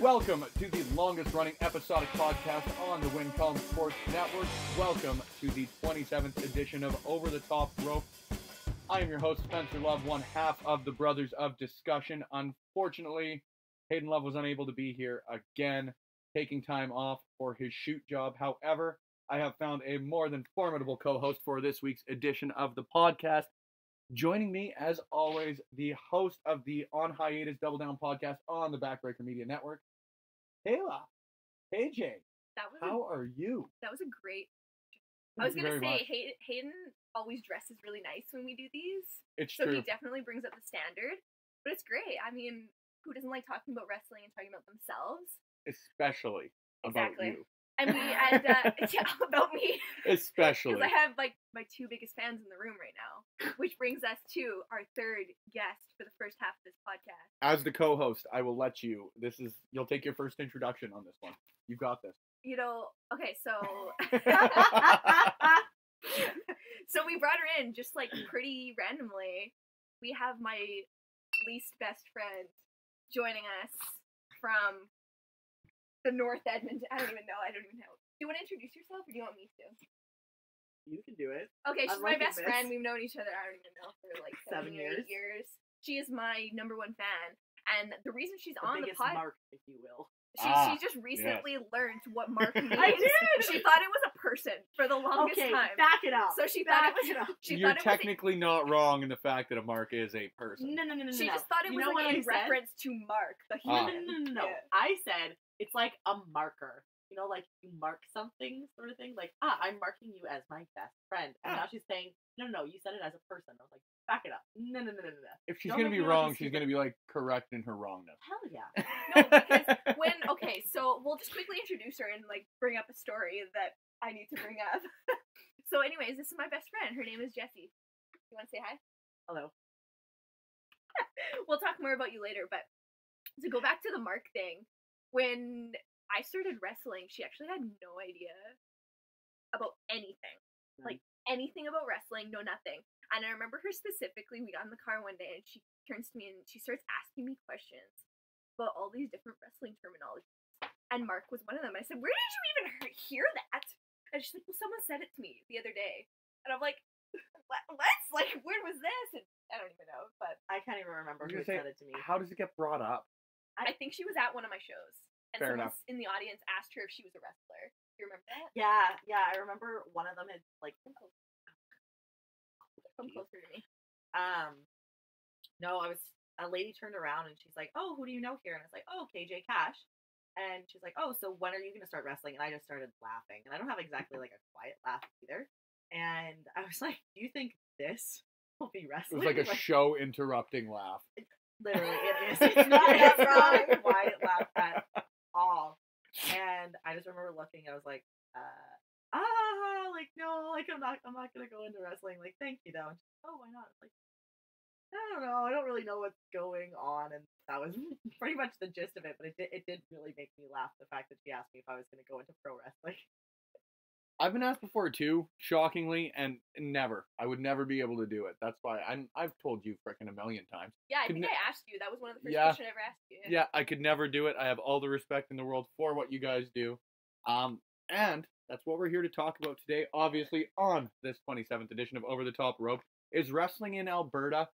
Welcome to the longest running episodic podcast on the Win Column Sports Network. Welcome to the 27th edition of Over the Top Rope. I am your host, Spencer Love, one half of the Brothers of Discussion. Unfortunately, Hayden Love was unable to be here again, taking time off for his shoot job. However, I have found a more than formidable co-host for this week's edition of the podcast. Joining me, as always, the host of the On Hiatus Double Down podcast on the Backbreaker Media Network, Kayla. KJ, how are you? That was a great... Thank I was going to say, much. Hayden always dresses really nice when we do these. It's so true. he definitely brings up the standard. But it's great. I mean, who doesn't like talking about wrestling and talking about themselves? Especially about you. And yeah, about me. Especially. Because I have like my two biggest fans in the room right now. Which brings us to our third guest for the first half of this podcast. As the co-host, I will let you. You'll take your first introduction on this one. You got this. You know, okay, so so we brought her in just like pretty randomly. We have my least best friend joining us from the North Edmonton. I don't even know. Do you want to introduce yourself, or do you want me to? You can do it. Okay, she's my best friend. We've known each other, I don't even know, for like 7 years. 8 years. She is my number one fan, and the reason she's The on the biggest pod, mark, if you will. she just recently learned what Mark means. I did. She thought it was a person for the longest Okay, time. back it up. So she thought it was. You're technically not wrong in the fact that a mark is a person. No. She just thought it was like in reference to Mark, the human. No. Yeah. I said it's like a marker. You know, like you mark something, sort of thing. Like, I'm marking you as my best friend. And now she's saying, no, you said it as a person. I was like, back it up. No. If she's going to be wrong, she's going to be, like, correct in her wrongness. Hell yeah. No, because so we'll just quickly introduce her and, like, bring up a story that I need to bring up. So anyways, this is my best friend. Her name is Jessie. You want to say hi? Hello. We'll talk more about you later, but to go back to the Mark thing, when I started wrestling, she actually had no idea about anything. Like, anything about wrestling, no nothing. And I remember her specifically, we got in the car one day, and she turns to me and she starts asking me questions about all these different wrestling terminologies. And Mark was one of them. I said, where did you even hear that? And she's like, well, someone said it to me the other day. And I'm like, what? Like, where was this? And I don't even know, but I can't even remember who said it to me. How does it get brought up? I think she was at one of my shows. And Fair someone enough. in the audience asked her if she was a wrestler. Do you remember that? Yeah. I remember one of them had, like... Come closer to me. No, a lady turned around and she's like, oh, who do you know here? And I was like, oh, KJ Cash. And she's like, oh, so when are you going to start wrestling? And I just started laughing. And I don't have exactly like a quiet laugh either. And I was like, do you think this will be It wrestling? was like a show interrupting laugh. Literally, it is. It's not a quiet laugh at all. And I just remember looking, I was like, like, no, like, I'm not gonna go into wrestling. Like, thank you, though. And she's like, oh, why not? Like, I don't know. I don't really know what's going on. And that was pretty much the gist of it. But it did really make me laugh, the fact that she asked me if I was gonna go into pro wrestling. I've been asked before too, shockingly, and I would never be able to do it. That's why I've told you frickin' a million times. Yeah, I think I asked you. That was one of the first questions I ever asked you. Yeah, I could never do it. I have all the respect in the world for what you guys do. And that's what we're here to talk about today. Obviously, on this 27th edition of Over the Top Rope, is wrestling in Alberta.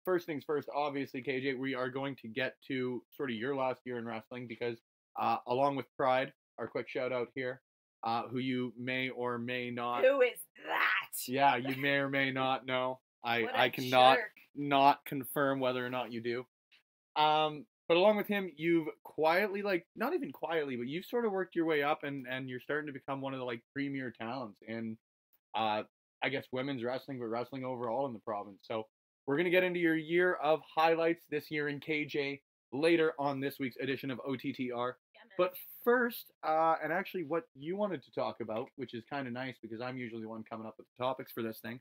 First things first, obviously, KJ, we are going to get to sort of your last year in wrestling because, along with Pride, our quick shout out here, who you may or may not. Who is that? Yeah, you may or may not know. I cannot not confirm whether or not you do. But along with him, you've quietly, like, not even quietly, but you've sort of worked your way up and you're starting to become one of the, like, premier talents in, I guess, women's wrestling, but wrestling overall in the province. So we're going to get into your year of highlights this year in KJ later on this week's edition of OTTR. Yeah, but first, and actually what you wanted to talk about, which is kind of nice because I'm usually the one coming up with the topics for this thing,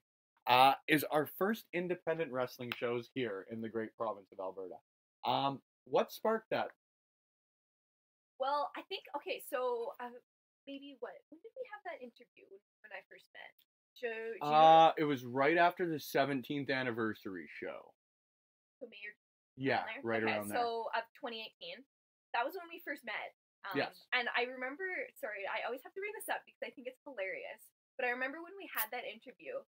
is our first independent wrestling shows here in the great province of Alberta. What sparked that? Well, I think, okay, so maybe when did we have that interview when I first met? It was right after the 17th anniversary show. So Mayor Yeah, right around there. So of 2018. That was when we first met. Yes. And I remember, sorry, I always have to bring this up because I think it's hilarious. But I remember when we had that interview,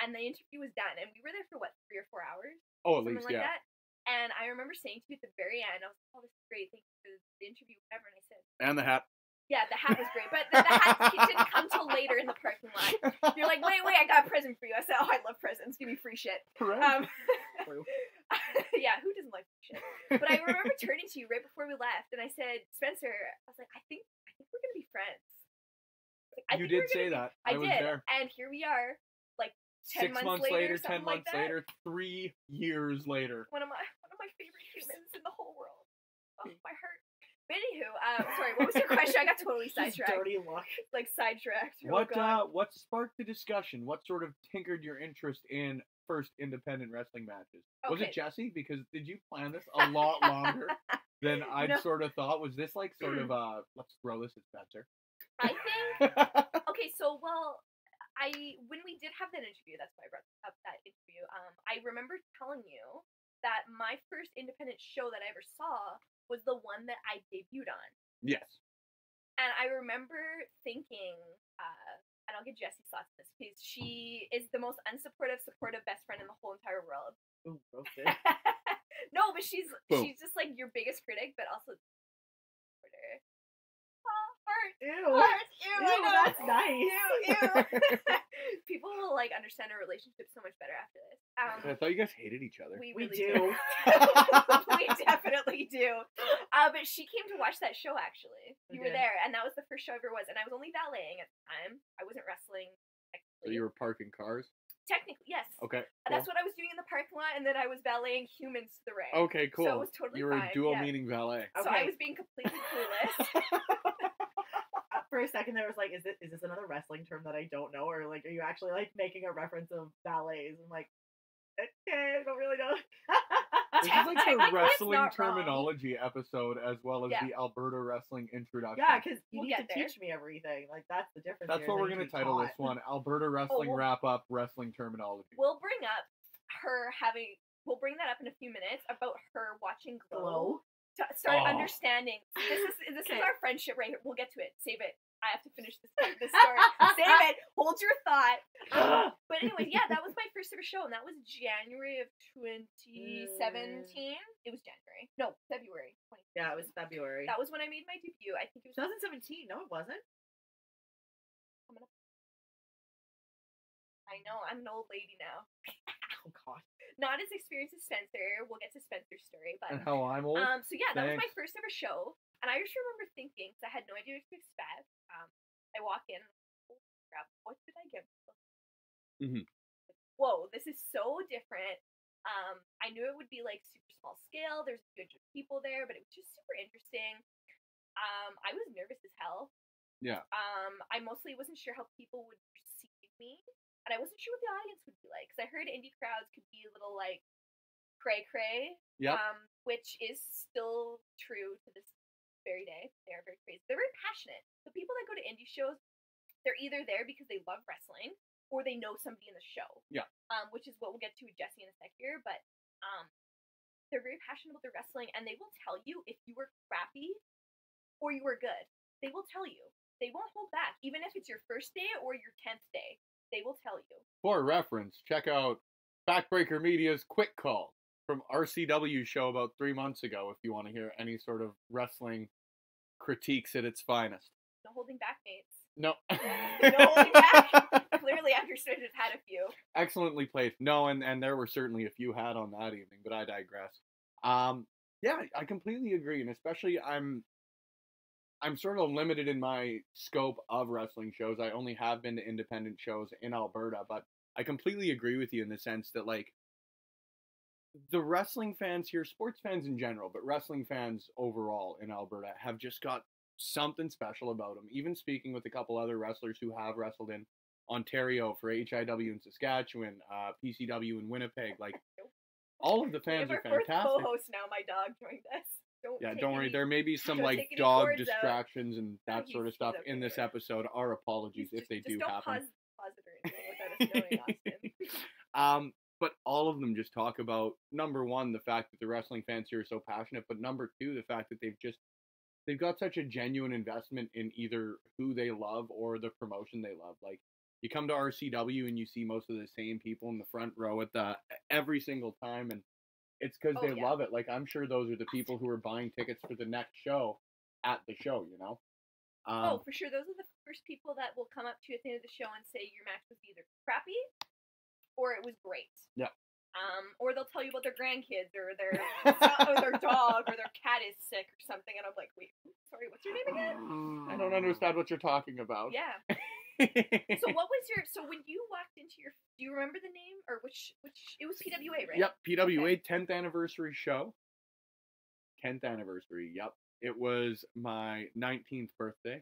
and the interview was done, and we were there for what, 3 or 4 hours? Oh, at Something least, like yeah. that. And I remember saying to you at the very end, I was like, oh, this is great, thank you for the interview, whatever. And I said, And the hat. yeah, the hat was great, but the hat didn't come till later in the parking lot. You're like, wait, I got a present for you. I said, oh, I love presents. Give me free shit. Correct. Yeah, who doesn't like free shit? But I remember turning to you right before we left, and I said, Spencer, I was like, I think we're gonna be friends. Like, you did say that. I was did, there. and here we are, like 10 6 months later, 10 months later, 3 years later. One of my favorite humans in the whole world. Oh, my heart. But anywho, sorry, what was your question? I got totally sidetracked. Dirty look. Like sidetracked. What sparked the discussion? What sort of tinkered your interest in first independent wrestling matches? Okay. Was it Jesse? Because did you plan this a lot longer than I'd sort of thought? Was this like sort of let's throw this at Spencer? I think okay, so when we did have that interview, that's why I brought up that interview. I remember telling you that my first independent show that I ever saw was the one that I debuted on. Yes. And I remember thinking, and I'll get Jesse's thoughts on this, because she is the most unsupportive, supportive best friend in the whole entire world. Ooh, okay. No, but she's just like your biggest critic, but also supporter. Oh, heart. Ew. Heart. Ew, I know. That's nice. Ew. People will like understand our relationship so much better after this. I thought you guys hated each other. We We really do. We definitely do. But she came to watch that show, actually. You were there, and that was the first show I ever was. And I was only valeting at the time. I wasn't wrestling, technically. So you were parking cars? Technically, yes. Okay, cool. That's what I was doing in the parking lot, and then I was valeting humans to the ring. Okay, cool. So it was totally You were fine. a dual meaning valet. So I was being completely clueless. For a second there, I was like, is this another wrestling term that I don't know? Or like, are you actually like making a reference of ballets? I'm like, okay, I don't really know. This is like the wrestling not wrong. terminology episode as well as the Alberta wrestling introduction. Yeah, because you We'll need get to there. teach me everything. Like, that's the difference. That's here, what is we're I going need to be title taught. this one, Alberta Wrestling Wrap Up Wrestling Terminology. We'll bring up her having... We'll bring that up in a few minutes about her watching Glow. To start understanding. This is our friendship right here. We'll get to it. Save it. I have to finish this story. Save it. Hold your thought. But anyway, yeah, that was my first ever show, and that was January of 2017. It was January. No, February. Yeah, it was February. That was when I made my debut. I think it was 2017. No, it wasn't. I know. I'm an old lady now. Oh God. Not as experienced as Spencer. We'll get to Spencer's story, but And how I'm old? so yeah, that was my Thanks. first ever show, and I just remember thinking, because I had no idea what to expect. I walk in, oh crap, what did I get? Whoa, this is so different. I knew it would be like super small scale. There's a good people there, but it was just super interesting. I was nervous as hell. Yeah. I mostly wasn't sure how people would perceive me, and I wasn't sure what the audience would be like, because I heard indie crowds could be a little like cray-cray. Yep. Which is still true to this very day. They are very crazy. They're very passionate. The people that go to indie shows, they're either there because they love wrestling or they know somebody in the show. Yeah. Which is what we'll get to with Jessie in a sec here. But they're very passionate about their wrestling, and they will tell you if you were crappy or you were good. They will tell you. They won't hold back. Even if it's your first day or your 10th day, they will tell you. For reference, check out Backbreaker Media's Quick Call from RCW show about 3 months ago if you want to hear any sort of wrestling critiques at its finest. No holding back, mates. No. No holding back. Clearly, Understood has had a few. Excellently played. No, and there were certainly a few had on that evening, but I digress. Yeah, I completely agree, and especially I'm sort of limited in my scope of wrestling shows. I only have been to independent shows in Alberta, but I completely agree with you in the sense that, like, the wrestling fans here, sports fans in general, but wrestling fans overall in Alberta have just got something special about them. Even speaking with a couple other wrestlers who have wrestled in Ontario for HIW in Saskatchewan, PCW in Winnipeg, like, all of the fans are fantastic. Co-host now, my dog joined us. Don't worry. There may be some like dog distractions and that sort of stuff in this episode. Our apologies if they do happen. Just don't pause it or anything without us knowing, Austin. But all of them just talk about, number one, the fact that the wrestling fans here are so passionate, but number two, the fact that they've just they've got such a genuine investment in either who they love or the promotion they love. Like, you come to RCW and you see most of the same people in the front row at every single time, and it's because they love it. Like, I'm sure those are the people who are buying tickets for the next show at the show, you know? For sure. Those are the first people that will come up to you at the end of the show and say your match was either crappy or it was great. Yeah. Or they'll tell you about their grandkids or their dog or their cat is sick or something, and I'm like, wait, sorry, what's your name again? I don't understand what you're talking about. Yeah. So when you walked into do you remember the name, or which, it was PWA, right? Yep, PWA, 10th anniversary show. 10th anniversary, yep. It was my 19th birthday,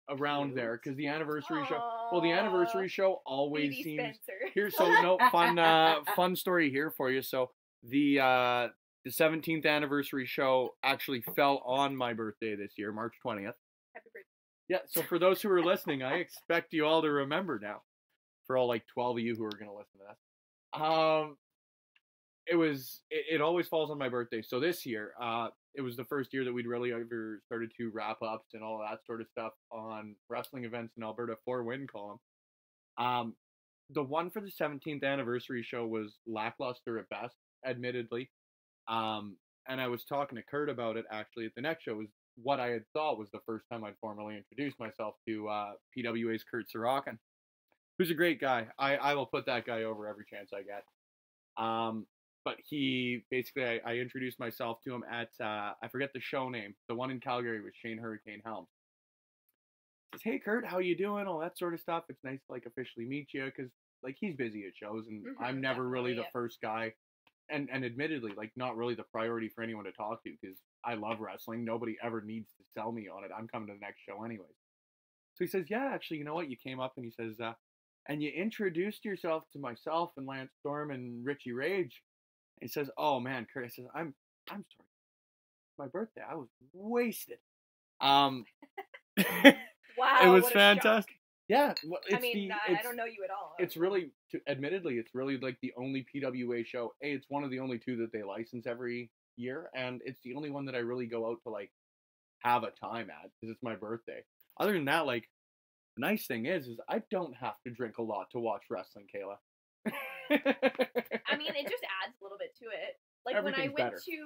around there, because the anniversary show, the anniversary show always Baby seems, Spencer. here, so no, fun story here for you. So the 17th anniversary show actually fell on my birthday this year, March 20th. Happy birthday. Yeah, so for those who are listening, I expect you all to remember now. For all, like, 12 of you who are going to listen to this. It always falls on my birthday. So this year, it was the first year that we'd really ever started to wrap ups and all that sort of stuff on wrestling events in Alberta for Win Column. The one for the 17th anniversary show was lackluster at best, admittedly. And I was talking to Kurt about it, actually, at the next show. Was what I had thought was the first time I'd formally introduced myself to PWA's Kurt Sorokin, who's a great guy. I will put that guy over every chance I get. But he basically, I introduced myself to him at, I forget the show name, the one in Calgary with Shane Hurricane Helms. He says, hey, Kurt, how you doing? All that sort of stuff. It's nice to, like, officially meet you, because, like, he's busy at shows, and I'm never really the first guy, and admittedly, like, not really the priority for anyone to talk to, because I love wrestling. Nobody ever needs to sell me on it. I'm coming to the next show anyways. So he says, yeah, actually, you know what? You came up, and he says, and you introduced yourself to myself and Lance Storm and Richie Rage. And he says, oh, man, Kurt, I says, I'm sorry. My birthday, I was wasted. Wow. It was fantastic. Yeah. Well, I don't know you at all. It's really, admittedly, it's really like the only PWA show. It's one of the only two that they license every year. And it's the only one that I really go out to, like, have a time at, because it's my birthday. Other than that, like, the nice thing is I don't have to drink a lot to watch wrestling, Kayla. I mean, it just adds a little bit to it. Like, when I went to,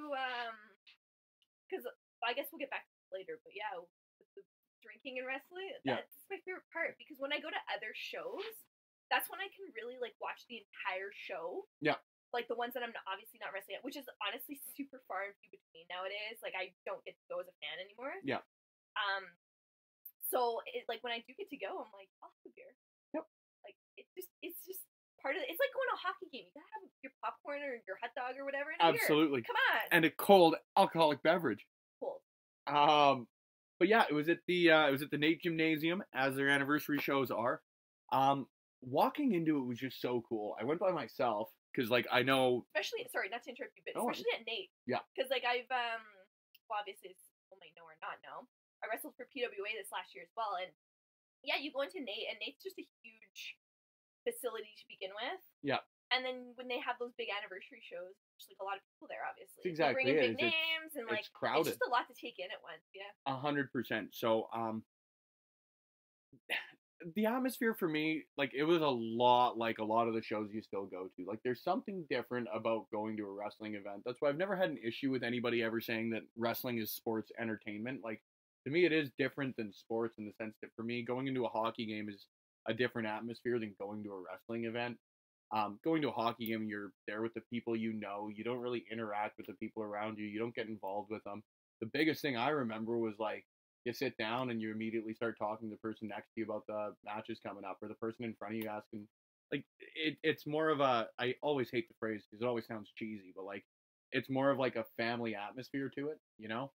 because I guess we'll get back to this later, but yeah, the drinking and wrestling, that's my favorite part, because when I go to other shows, that's when I can really, like, watch the entire show. Yeah. Like, the ones that I'm obviously not wrestling at, which is honestly super far and few between nowadays. Like, I don't get to go as a fan anymore. Yeah. So, like, when I do get to go, I'm like, I'll have a beer. Yep. Like, it's just part of it. It's like going to a hockey game. You gotta have your popcorn or your hot dog or whatever. Absolutely. Come on. And a cold alcoholic beverage. Cold. But yeah, it was at the Nate Gymnasium, as their anniversary shows are. Walking into it was just so cool. I went by myself because, like, I know. Especially, sorry, not to interrupt you, but especially at Nate. Yeah. Because, like, I've well, obviously, people might know or not know. I wrestled for PWA this last year as well, and yeah, you go into Nate, and Nate's just a huge facility to begin with. Yeah. And then when they have those big anniversary shows, there's, like, a lot of people there, obviously. Exactly. They bring in big names, and, like, it's crowded. It's just a lot to take in at once. Yeah. 100%. So, the atmosphere for me, like, it was a lot like a lot of the shows you still go to. Like, there's something different about going to a wrestling event. That's why I've never had an issue with anybody ever saying that wrestling is sports entertainment. Like, to me, it is different than sports in the sense that, for me, going into a hockey game is a different atmosphere than going to a wrestling event. Going to a hockey game, you're there with the people you know. You don't really interact with the people around you. You don't get involved with them. The biggest thing I remember was, like, you sit down and you immediately start talking to the person next to you about the matches coming up, or the person in front of you asking. Like, it's more of a, I always hate the phrase because it always sounds cheesy, but, like, it's more of, like, a family atmosphere to it, you know?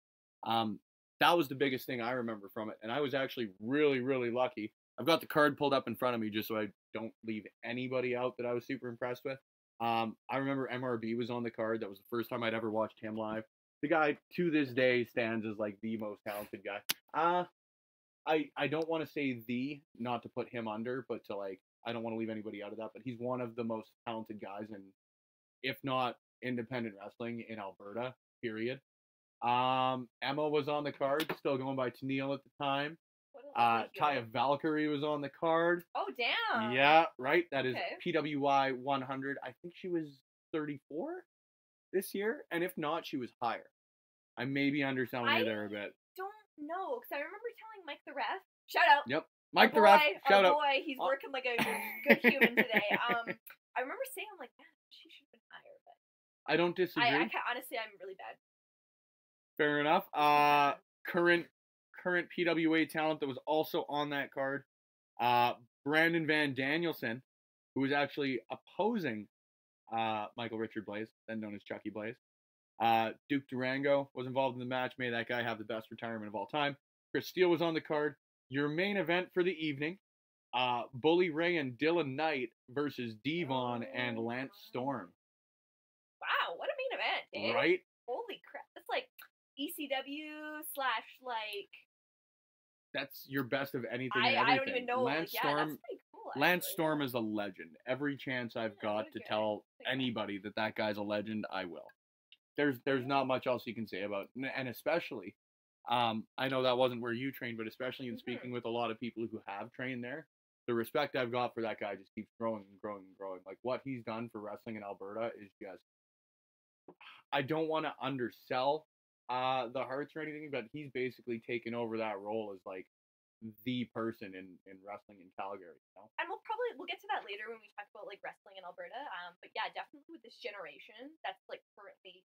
That was the biggest thing I remember from it, and I was actually really, really lucky. I've got the card pulled up in front of me just so I don't leave anybody out that I was super impressed with. I remember MRB was on the card. That was the first time I'd ever watched him live. The guy, to this day, stands as, like, the most talented guy. I don't want to say not to put him under, but to, like, I don't want to leave anybody out of that, but he's one of the most talented guys in, if not independent wrestling in Alberta, period. Emma was on the card, still going by Tennille at the time. What a lovely Taya human. Valkyrie was on the card. Oh, damn. Yeah, right. That is Okay. PWI 100. I think she was 34 this year, and if not, she was higher. I may be underselling you there a bit. Don't know, because I remember telling Mike the ref, shout out. Yep. Mike the ref, shout out. Boy, he's working like a good human today. I remember saying, I'm like, man, she should have been higher, but I don't disagree. I can't, honestly, I'm really bad. Fair enough. Current PWA talent that was also on that card, Brandon Van Danielson, who was actually opposing Michael Richard Blaze, then known as Chucky Blaze. Duke Durango was involved in the match. May that guy have the best retirement of all time. Chris Steele was on the card. Your main event for the evening, Bully Ray and Dylan Knight versus Devon and Lance Storm. Wow, what a main event, dude. Right? Holy crap. That's like ECW / like... That's your best of anything and I everything. don't even know. Lance yeah, Storm, that's pretty cool, Lance actually. Storm is a legend. Every chance I've Yeah, got what a to guy. tell What a guy. anybody that guy's a legend, I will. There's not much else you can say about it. And especially, I know that wasn't where you trained, but especially in speaking with a lot of people who have trained there, the respect I've got for that guy just keeps growing and growing and growing. Like, what he's done for wrestling in Alberta is just... I don't want to undersell the Hearts or anything, but he's basically taken over that role as, like, the person in wrestling in Calgary, you know? And we'll get to that later when we talk about like wrestling in Alberta. But yeah, definitely with this generation, that's like currently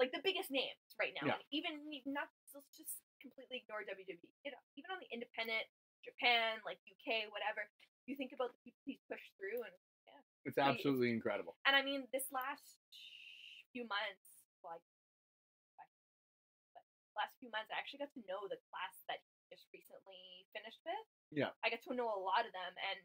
like the biggest names right now. Yeah. And even not, let's just completely ignore WWE. You know, even on the independent Japan, like UK, whatever, you think about the people he's pushed through, and yeah, It's absolutely incredible. And I mean, this last few months, I actually got to know the class that he just recently finished with. Yeah. I got to know a lot of them, and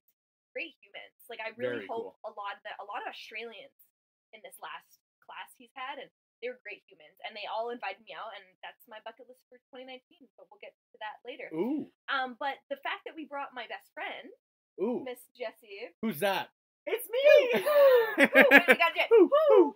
great humans. Like, I really hope a lot of Australians in this last class he's had, and they were great humans, and they all invited me out, and that's my bucket list for 2019, but we'll get to that later. Ooh. But the fact that we brought my best friend, Ooh. Miss Jessie. Who's that? It's me! We got it. Woo.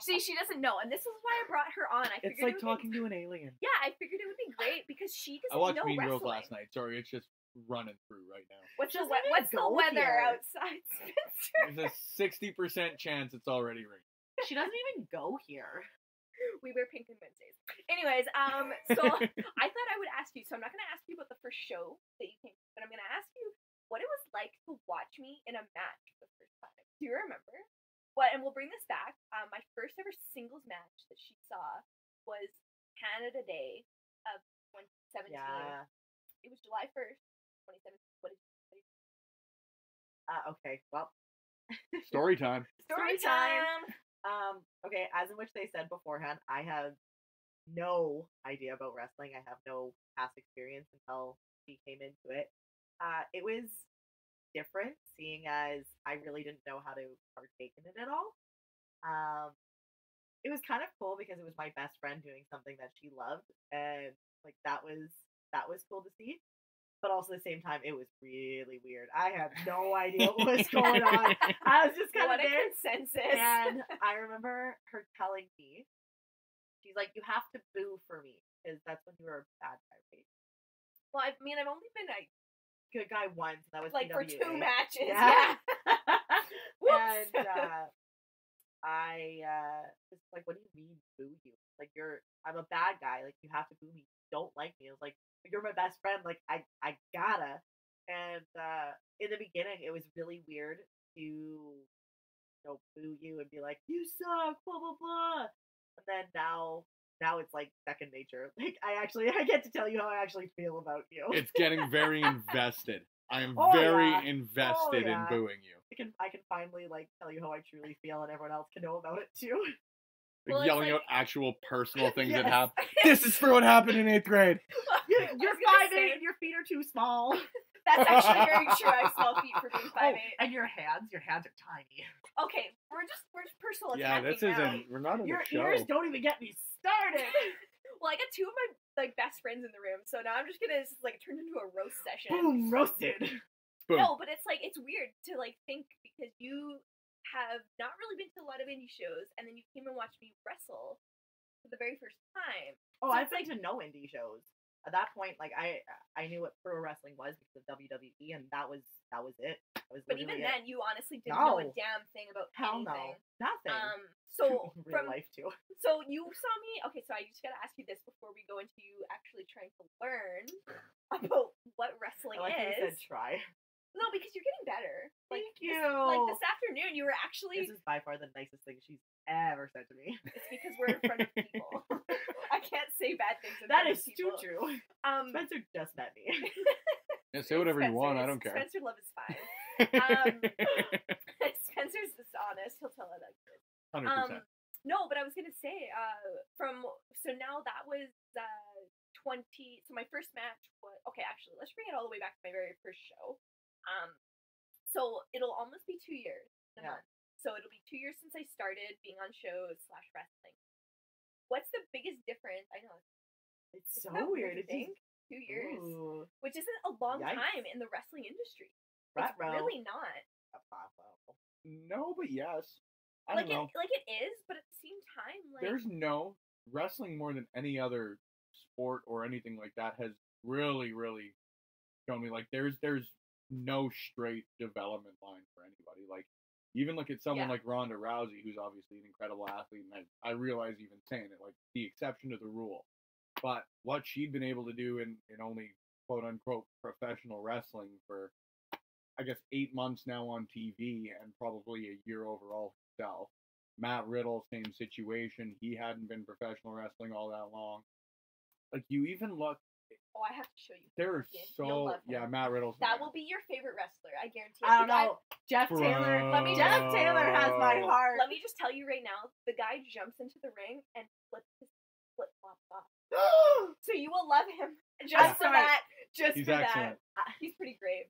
See, she doesn't know, and this is why I brought her on. It's like talking to an alien. Yeah, I figured it would be great because she doesn't I watched know Mean Girls wrestling. last night. Sorry, it's just running through right now. What's the Doesn't what's it the go weather here? outside, Spencer? There's a 60% chance it's already raining. She doesn't even go here. We wear pink on Wednesdays. Anyways, so I thought I would ask you. So I'm not going to ask you about the first show that you came to, but I'm going to ask you what it was like to watch me in a match for the first time. Do you remember? What? And we'll bring this back. My first ever singles match that she saw was Canada Day of 2017. Yeah. It was July 1st, 2017. What did you say? Okay, well. Story time. Story time! Okay, as in which they said beforehand, I have no idea about wrestling. I have no past experience until she came into it. It was different, seeing as I really didn't know how to partake in it at all. It was kind of cool because it was my best friend doing something that she loved, and like that was cool to see. But also at the same time, it was really weird. I had no idea what was going on. I was just kind of there. Consensus. And I remember her telling me, she's like, "You have to boo for me because that's when you were a bad guy, right?" Well, I mean, I've only been a good guy once, and that was like PWA. for 2 matches. Yeah. Whoops. And I was like, "What do you mean boo you? Like I'm a bad guy. Like you have to boo me. You don't like me." I was like, "You're my best friend. Like I gotta." And in the beginning, it was really weird to boo you and be like, "You suck," blah blah blah. And then now it's like second nature. Like I get to tell you how I actually feel about you. It's getting very invested. I am Oh, very yeah. invested in Yeah. booing you. I can finally like tell you how I truly feel, and everyone else can know about it too. Like Well, it's yelling like- out actual personal things that Yes. happen. This is for what happened in 8th grade. You're I was gonna 5'8" say- and your feet are too small. That's actually very true. I have small feet for being 5'8". And your hands are tiny. Okay, we're just personal Yeah, attacking this now. isn't. We're not in Your a show. ears don't even get me started. Well, I got 2 of my like best friends in the room, so now I'm just gonna like turn into a roast session. Boom, roasted. Boom. No, but it's like it's weird to like think because you have not really been to a lot of indie shows, and then you came and watched me wrestle for the very first time. Oh, So I've it's been to no indie shows. At that point, like I knew what pro wrestling was because of WWE, and that was it. That was But even literally then, you honestly didn't know a No. damn thing about hell anything. no, nothing. So Real from life too. so you saw me. Okay, so I just gotta ask you this before we go into you actually trying to learn about what wrestling I like how you is. said try. No, because you're getting better. Like, Thank you. Like this afternoon, you were actually. This is by far the nicest thing she's ever said to me. It's because we're in front of people. I can't say bad things in That front is of too people. true. Spencer just met me. Yeah, say whatever you want. I don't care. Spencer Love is fine. Spencer's just honest. He'll tell it like this. 100%. No, but I was gonna say, so now that was 20. So my first match was Actually, let's bring it all the way back to my very first show. So it'll almost be 2 years in a month. So it'll be 2 years since I started being on shows / wrestling. What's the biggest difference? I know It's so weird. I think 2 years, Ooh. which isn't a long Yikes. time in the wrestling industry. Front It's row. really not. No, but yes. I Like don't know. it is, but at the same time, like There's no wrestling more than any other sport or anything like that has really, really shown me like there's no straight development line for anybody. Like even look at someone Yeah. like Ronda Rousey, who's obviously an incredible athlete, and I realize even saying it, like the exception to the rule. But what she'd been able to do in only quote unquote professional wrestling for I guess 8 months now on TV and probably a year overall himself. Matt Riddle, same situation. He hadn't been professional wrestling all that long. Like you even look. Oh, I have to show you. There's You'll love him. Matt Riddle's. That will be your favorite wrestler, I guarantee. I don't The guy- know. Jeff Taylor. Bro. Jeff Taylor has my heart. Let me just tell you right now, the guy jumps into the ring and flips his flip flops off. So you will love him just for sorry. that. Just He's for excellent. that. He's pretty great.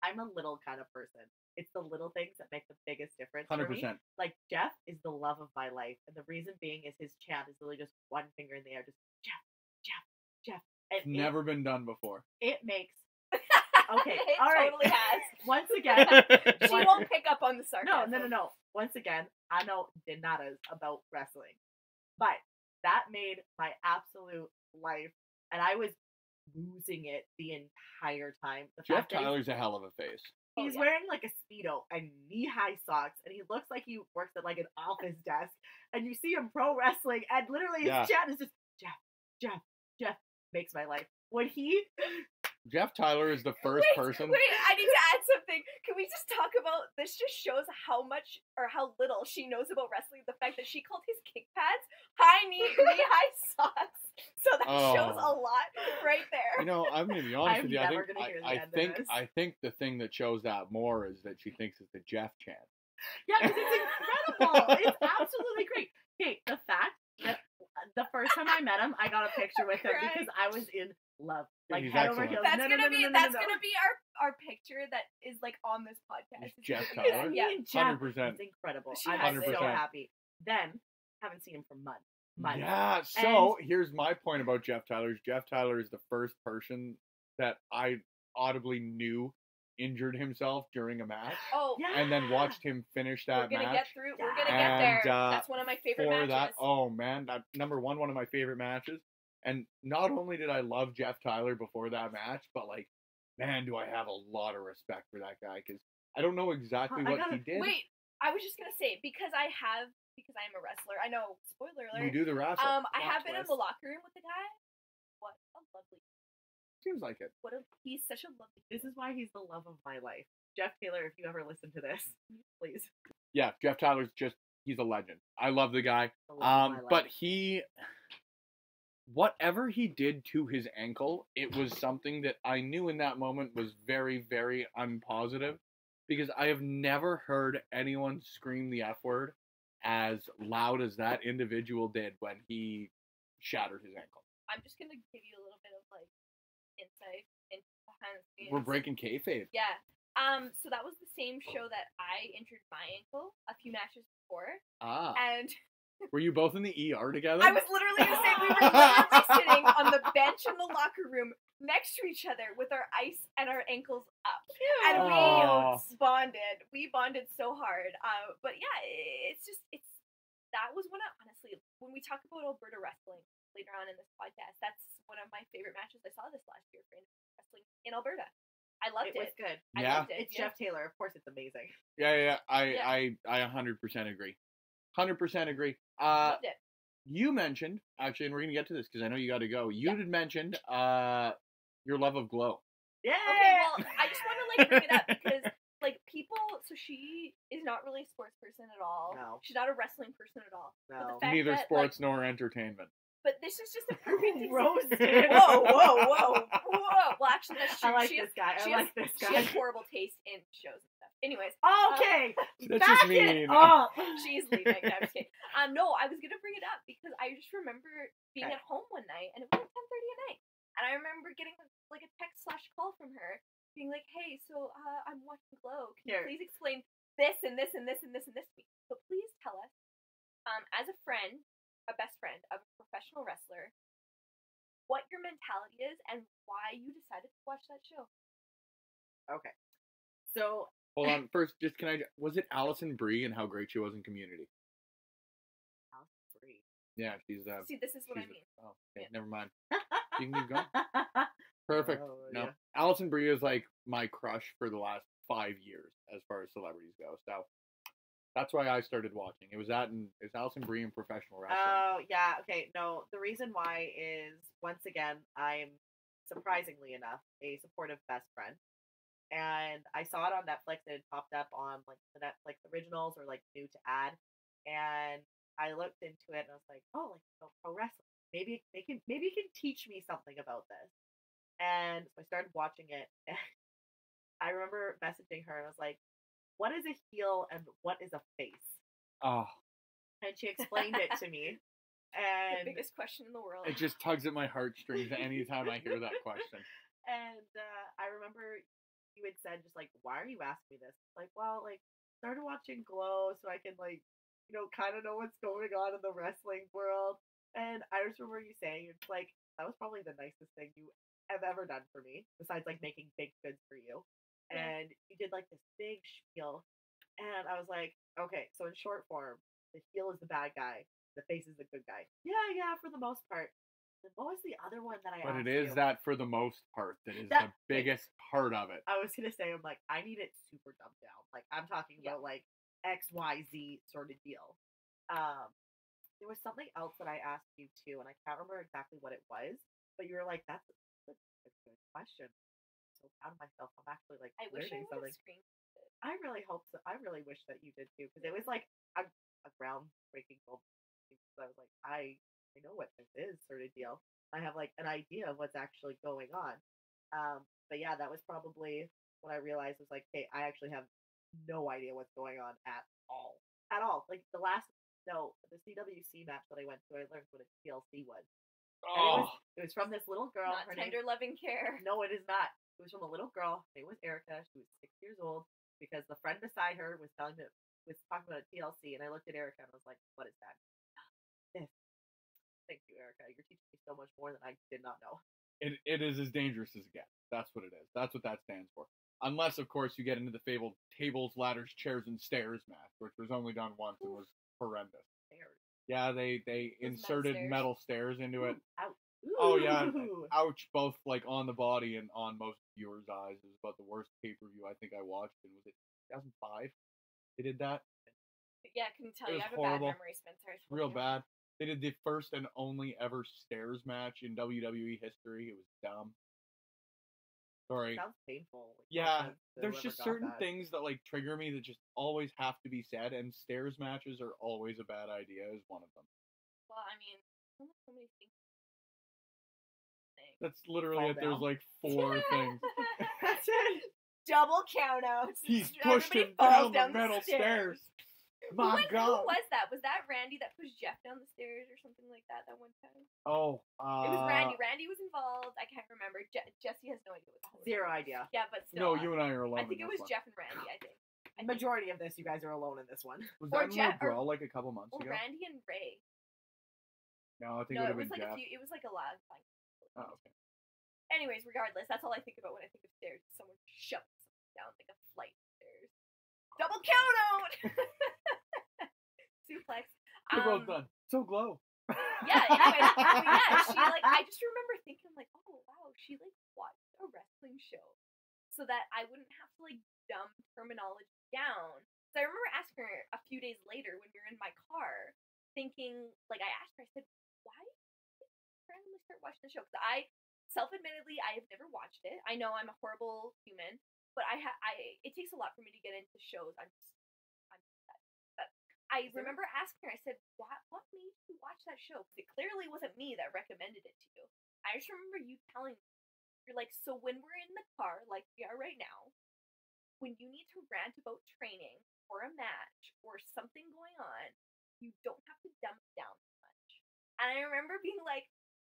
I'm a little kind of person. It's the little things that make the biggest difference for me. 100%. Like Jeff is the love of my life, and the reason being is his chant is literally just one finger in the air, just Jeff, Jeff, Jeff. And It's never been done before. it makes okay. It All right. totally has. Once again, She won't pick up on the sarcasm. no. Once again, I know de nada about wrestling, but that made my absolute life, and I was losing it the entire time. The Jeff fact that Tyler's a hell of a face. he's wearing like a Speedo and knee-high socks, and he looks like he works at like an office desk, and you see him pro wrestling, and literally his Yeah. chat is just Jeff, Jeff, Jeff. Makes my life. When he Jeff Tyler is the first person. Wait, I need to add something. Can we just talk about this? Just shows how much or how little she knows about wrestling. The fact that she called his kick pads knee-high socks. So that shows a lot right there. You know, I'm gonna be honest I'm with you. never gonna hear the end of this. I think the thing that shows that more is that she thinks it's the Jeff chant. Yeah, because it's incredible. It's absolutely great. Okay, the fact that the first time I met him, I got a picture with him because I was in love, like He's head over excellent. heels. That's No. gonna be our picture that is like on this podcast. It's Jeff Because Tyler? me and Jeff, 100%. it's incredible. She I'm has so 100%. happy. Then haven't seen him for months. Yeah, so here's my point about Jeff Tyler. Jeff Tyler is the first person that I audibly knew injured himself during a match, Oh, Yeah. and then watched him finish that we're gonna match. get through. We're gonna And, get there. That's one of my favorite For matches. that, oh man, that one of my favorite matches. And not only did I love Jeff Tyler before that match, but like, man, do I have a lot of respect for that guy because I don't know exactly what he did. Wait, I was just gonna say because I am a wrestler. I know. Spoiler alert. You do the wrestle. I have been in the locker room with the guy. What a lovely. Seems like it. He's such a lovely. This is why he's the love of my life. Jeff Taylor, if you ever listen to this, please. Yeah, Jeff Tyler's he's a legend. I love the guy. The love of my But life. whatever he did to his ankle, it was something that I knew in that moment was very, very unpositive because I have never heard anyone scream the F word as loud as that individual did when he shattered his ankle. I'm just gonna give you a little bit of like insight into behind the scenes. We're breaking kayfabe. Yeah. So that was the same show that I injured my ankle a few matches before, Ah. and Were you both in the ER together? I was literally gonna say we were literally sitting on the bench in the locker room next to each other with our ice and our ankles up, and we bonded. we bonded so hard. But yeah, that was one of, honestly, when we talk about Alberta wrestling later on in this podcast, that's one of my favorite matches I saw this last year for wrestling in Alberta. I loved it. It was good. Yeah. I loved it. It's Jeff Taylor. Of course, it's amazing. Yeah. I 100% agree. 100% agree. Loved it. You mentioned, actually, and we're going to get to this because I know you got to go. You had mentioned your love of Glow. Yeah. Okay, well, I just want to like bring it up because like people, so she is not really a sports person at all. No. She's not a wrestling person at all. No. But the fact Neither that, sports nor entertainment. But this is just a perfect Roasted. Whoa. Well, actually, that's true. I like this guy. She has horrible taste in shows and stuff. Anyways. Okay. That's back just it mean. up. She's leaving. No, I'm just kidding. No, I was gonna bring it up because I just remember being Okay. at home one night and it was like 10:30 at night, and I remember getting like a text/call from her being like, "Hey, so I'm watching Glow. Can you please explain this and this and this and this and this to me? So please tell us, as a friend, a best friend of a professional wrestler, what your mentality is and why you decided to watch that show." Okay. So Hold on. First, was it Allison Brie and how great she was in Community? Yeah, she's See, this is what I mean. Oh, okay, never mind. You can keep going. Perfect. Oh, No, yeah. Allison Brie is like my crush for the last 5 years as far as celebrities go. So that's why I started watching. It was that, and it's Allison Brie in professional wrestling. Oh, yeah. Okay. No, the reason why is, once again, I'm, surprisingly enough, a supportive best friend. And I saw it on Netflix. It had popped up on like the Netflix originals or like new to add. And I looked into it and I was like, oh, like pro wrestling. Maybe you can teach me something about this. And so I started watching it. And I remember messaging her and I was like, what is a heel and what is a face? Oh. And she explained it to me. And The biggest question in the world. It just tugs at my heartstrings anytime I hear that question. And I remember you had said just like, why are you asking me this? Like, well, like, started watching Glow so I can like, you know, kind of know what's going on in the wrestling world. And I just remember you saying, it's like, that was probably the nicest thing you have ever done for me, besides like making baked goods for you. Yeah. And you did like this big spiel. And I was like, okay, so in short form, the heel is the bad guy, the face is the good guy. Yeah, for the most part. And what was the other one that I asked But it is you? that for the most part that is the biggest part of it. I was gonna say, I'm like, I need it super dumbed down. Like, I'm talking about like XYZ sort of deal. There was something else that I asked you too, and I can't remember exactly what it was. But you were like, "That's a good question." I'm so proud of myself. I'm actually like I wish I learning would something. have screamed. I really hope so. I really wish that you did too, because it was like a groundbreaking moment. So I was like, I know what this is, sort of deal. I have like an idea of what's actually going on. But yeah, that was probably what I realized was like, hey, I actually have no idea what's going on at all. At all. Like the CWC match that I went to, I learned what a TLC was. And it was from this little girl. Not tender loving care. No, it is not. It was from a little girl. Her name was Erica. She was 6 years old because the friend beside her was talking about a TLC, and I looked at Erica and I was like, "What is that?" This. Thank you, Erica. You're teaching me so much more than I did not know. It is as dangerous as it gets. That's what it is. That's what that stands for. Unless, of course, you get into the fabled tables, ladders, chairs, and stairs match, which was only done once and was horrendous. Yeah, they inserted metal stairs into it. Ouch. Oh yeah, ouch! Both like on the body and on most viewers' eyes. It was about the worst pay-per-view I think I watched. And was it 2005? They did that. Yeah, I can tell It you, I was have horrible. a bad memory, Spencer. Real bad. They did the first and only ever stairs match in WWE history. It was dumb. Sorry. Sounds painful. Like, Yeah, there's just certain things that like trigger me that just always have to be said, and stairs matches are always a bad idea. Is one of them. Well, I mean, so many things. That's literally Fall it. There's down. like 4 things. That's it. Double count outs. He's Everybody pushed him falls down the metal stairs. My God. Who was that? Was that Randy that pushed Jeff down the stairs or something like that one time? Oh, it was Randy. Randy was involved. I can't remember. Jesse has no idea what the hell. Zero idea. Yeah, but still. No, you and I are alone. I think it was one. Jeff and Randy. I think. Majority of this, you guys are alone in this one. Was Or that Jeff- in Brawl like a couple months Or ago? Randy and Ray. No, I think No, it it would have was been like Jeff. it was like a long time. Oh, okay. Anyways, regardless, that's all I think about when I think of stairs. Someone shoved something down like a flight of stairs. Double count out. Suplex. They're both done. So glow. Yeah, anyways, but yeah, she like, I just remember thinking like, oh wow, she like watched a wrestling show so that I wouldn't have to like dumb terminology down. So I remember asking her a few days later when we were in my car, thinking, like, I asked her, I said, why did you randomly start watching the show? Because I, self-admittedly, I have never watched it. I know I'm a horrible human, but it takes a lot for me to get into shows. I'm upset. But I remember asking her, I said, what made you watch that show? Because it clearly wasn't me that recommended it to you. I just remember you telling me, you're like, so when we're in the car, like we are right now, when you need to rant about training or a match or something going on, you don't have to dumb it down too much. And I remember being like,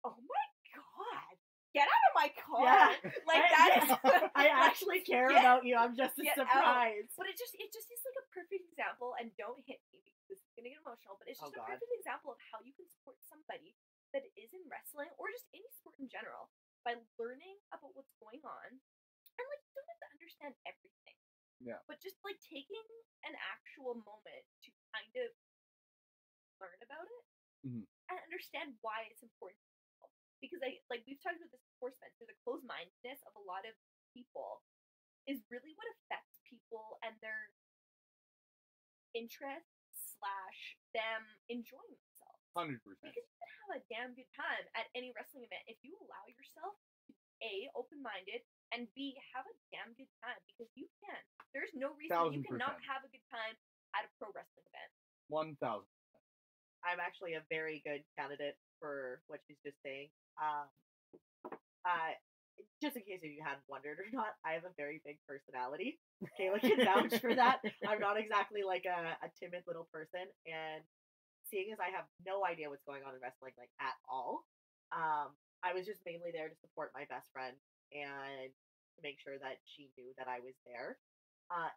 oh my god, get out of my car. Yeah. Like that is I actually care about you. I'm just surprised. But it just is like a perfect example, and don't hit me because this is gonna get emotional, but it's just a perfect example of how you can support somebody that is in wrestling or just any sport in general by learning about what's going on. And like, you don't have to understand everything. Yeah. But just like taking an actual moment to kind of learn about it and understand why it's important to people. Because like we've talked about this before, Spencer, the closed-mindedness of a lot of people is really what affects people and their interests / them enjoying themselves. 100%. Because you can have a damn good time at any wrestling event if you allow yourself to A, open-minded, and B, have a damn good time, because you can. There's no reason you cannot have a good time at a pro wrestling event. 1,000%. I'm actually a very good candidate for what she's just saying. Just in case if you hadn't wondered or not, I have a very big personality. Kayla can vouch for that. I'm not exactly like a timid little person, and seeing as I have no idea what's going on in wrestling, like, at all, I was just mainly there to support my best friend and to make sure that she knew that I was there.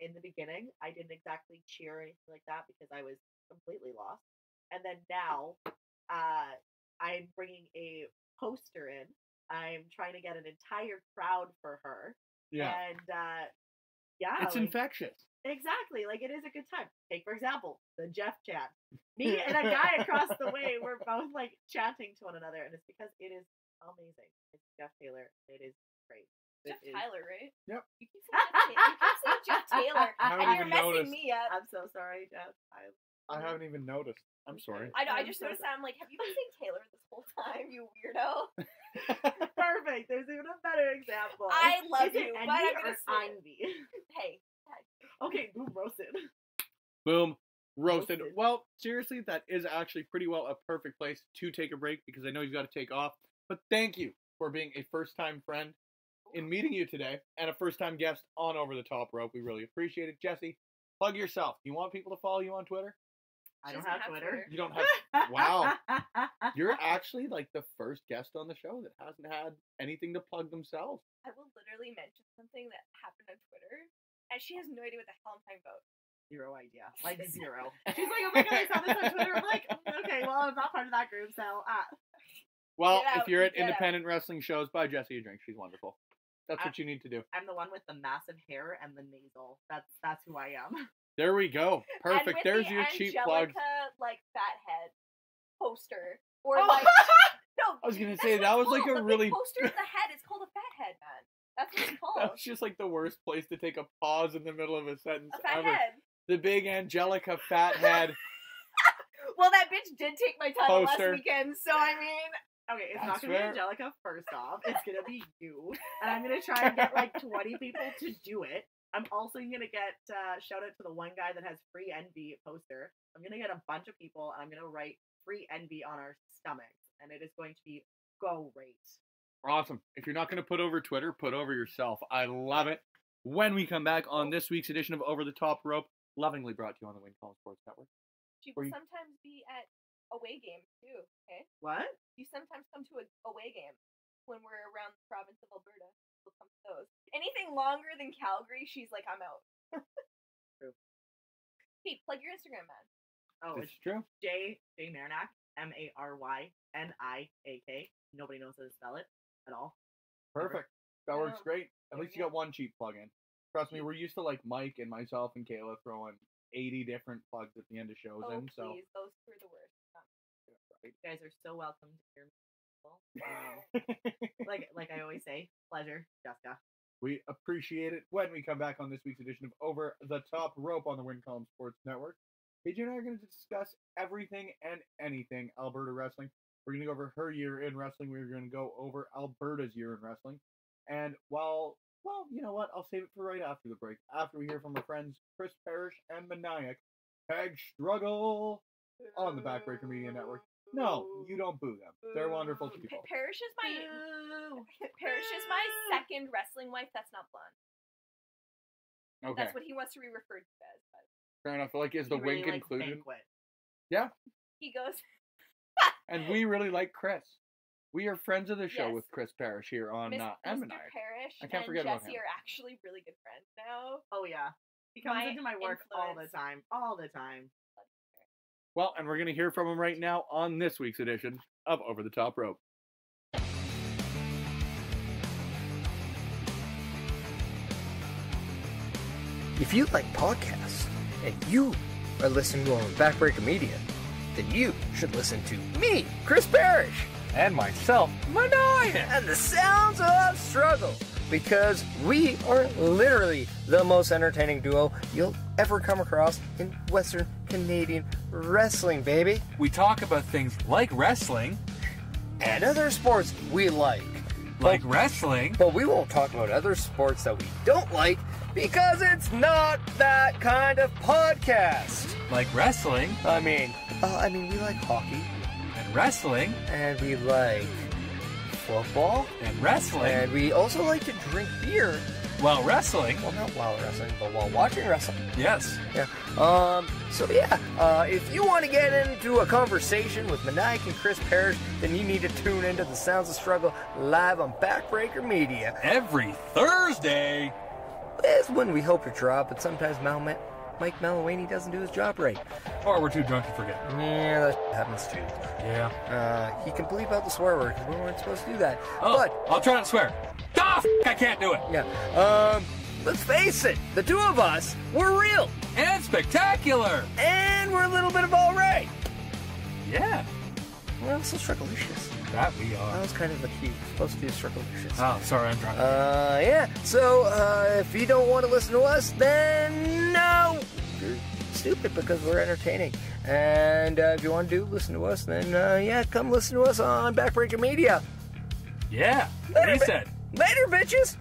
In the beginning, I didn't exactly cheer or anything like that because I was completely lost. And then now, I'm bringing a poster in. I'm trying to get an entire crowd for her. Yeah. And, yeah. It's infectious. Exactly. Like, it is a good time. Take, for example, the Jeff chant. Me and a guy across the way, we're both, like, chanting to one another. And it's because it is amazing. It's Jeff Taylor. It is great. Tyler, right? Yep. You keep saying Jeff Taylor, and you're messing me up. I'm so sorry, Jeff. I haven't even noticed. I'm sorry. I know. I just noticed that. I'm like, have you been saying Taylor this whole time, you weirdo? Perfect. There's even a better example. I love is you, it but I'm Envy gonna or Envy? Hey. Okay, boom, roasted. Boom. Roasted. Well, seriously, that is actually pretty well a perfect place to take a break because I know you've got to take off. But thank you for being a first-time friend in meeting you today and a first-time guest on Over the Top Rope. We really appreciate it. Jesse, plug yourself. You want people to follow you on Twitter? I don't have Twitter. You don't have... Wow. You're actually like the first guest on the show that hasn't had anything to plug themselves. I will literally mention something that happened on Twitter, and she has no idea what the hell I'm talking about. Zero idea. Like, zero. She's like, oh my god, I saw this on Twitter. I'm like, okay, well, I'm not part of that group, so... Well, if you're at independent wrestling shows, buy Jessie a drink. She's wonderful. That's what you need to do. I'm the one with the massive hair and the nasal. That's who I am. There we go. Perfect. There's your cheap plug. Like fat head poster, or like no. I was gonna say that was like a really poster of the head. It's called a fat head, man. That's what it's called. That's just like the worst place to take a pause in the middle of a sentence a fat ever. Head. The big Angelica fat head. Well, that bitch did take my title Poster. last weekend, so I mean. Okay, it's not gonna be Angelica, first off. It's gonna be you. And I'm gonna try and get like 20 people to do it. I'm also gonna get shout out to the one guy that has free envy poster. I'm gonna get a bunch of people and I'm gonna write free envy on our stomachs. And it is going to be great. Awesome. If you're not gonna put over Twitter, put over yourself. I love it. When we come back on this week's edition of Over the Top Rope, lovingly brought to you on the Win Call Sports Network. She will sometimes be at away games too, okay? What? You sometimes come to a away game when we're around the province of Alberta. We'll come to those. Anything longer than Calgary, she's like, I'm out. True. Hey, plug your Instagram, man. Oh, it's true. J Marinac, MARYNIAK. Nobody knows how to spell it at all. Perfect. That works great. At least you got one cheap plug in. Trust me, we're used to like Mike and myself and Kayla throwing 80 different plugs at the end of shows Oh, in. So please, those two are the worst. You guys are so welcome to hear like I always say, pleasure, Jessica. We appreciate it when we come back on this week's edition of Over the Top Rope on the Win Column Sports Network. AJ and I are going to discuss everything and anything Alberta wrestling. We're going to go over her year in wrestling. We're going to go over Alberta's year in wrestling. And well, you know what? I'll save it for right after the break. After we hear from our friends Chris Parrish and Maniac, Tag Struggle on the Backbreaker Media Network. No, you don't boo them. They're wonderful people. Parrish is my second wrestling wife that's not blonde. Okay. That's what he wants to be referred to as. But Fair enough. Like, is the wink included? Banquet. Yeah. he goes. And we really like Chris. We are friends of the show Yes. with Chris Parrish here on Mr. Maniac. Parrish I can't and forget about Jesse him. are actually really good friends now. Oh yeah. He comes My into my work all the influence. time. All the time. Well, and we're going to hear from him right now on this week's edition of Over the Top Rope. If you like podcasts and you are listening on Backbreaker Media, then you should listen to me, Chris Parrish, And myself, Maniac. and the Sounds of Struggle, because we are literally the most entertaining duo you'll ever come across in Western Canadian wrestling, baby, We talk about things like wrestling, and other sports we like. like wrestling. But we won't talk about other sports that we don't like, because it's not that kind of podcast. Like wrestling I mean, we like hockey, and wrestling and we like football, and wrestling and we also like to drink beer. while wrestling. Well, not while wrestling, but while watching wrestling. Yes. Yeah. If you want to get into a conversation with Maniac and Chris Parrish, then you need to tune into the Sounds of Struggle live on Backbreaker Media. Every Thursday. It's when we hope to drop, but sometimes Mike Malawany doesn't do his job right. Or we're too drunk to forget. Yeah, that happens too. Yeah. He can bleep out the swear word because we weren't supposed to do that. Oh, But I'll try not to swear. Ah, I can't do it. yeah, let's face it, the two of us, we're real, And spectacular. and we're a little bit of all right. Yeah. Well, so Strugglicious. That we That are. was kind of the key. Supposed to be Strugglicious. Oh, sorry, I'm drunk. Yeah. So, if you don't want to listen to us, then no, you're stupid because we're entertaining. And if you want to listen to us, then come listen to us on Backbreaker Media. Yeah. What he Later, said. Later, bitches.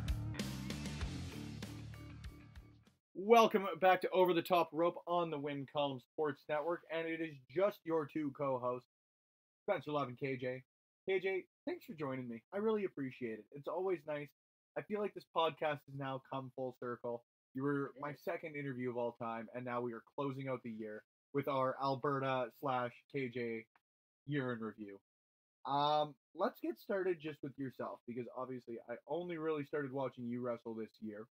Welcome back to Over the Top Rope on the Win Column Sports Network, and it is just your two co-hosts, Spencer Love and KJ. KJ, thanks for joining me. I really appreciate it. It's always nice. I feel like this podcast has now come full circle. You were my second interview of all time, and now we are closing out the year with our Alberta/KJ year in review. Let's get started just with yourself, because obviously I only really started watching you wrestle this year.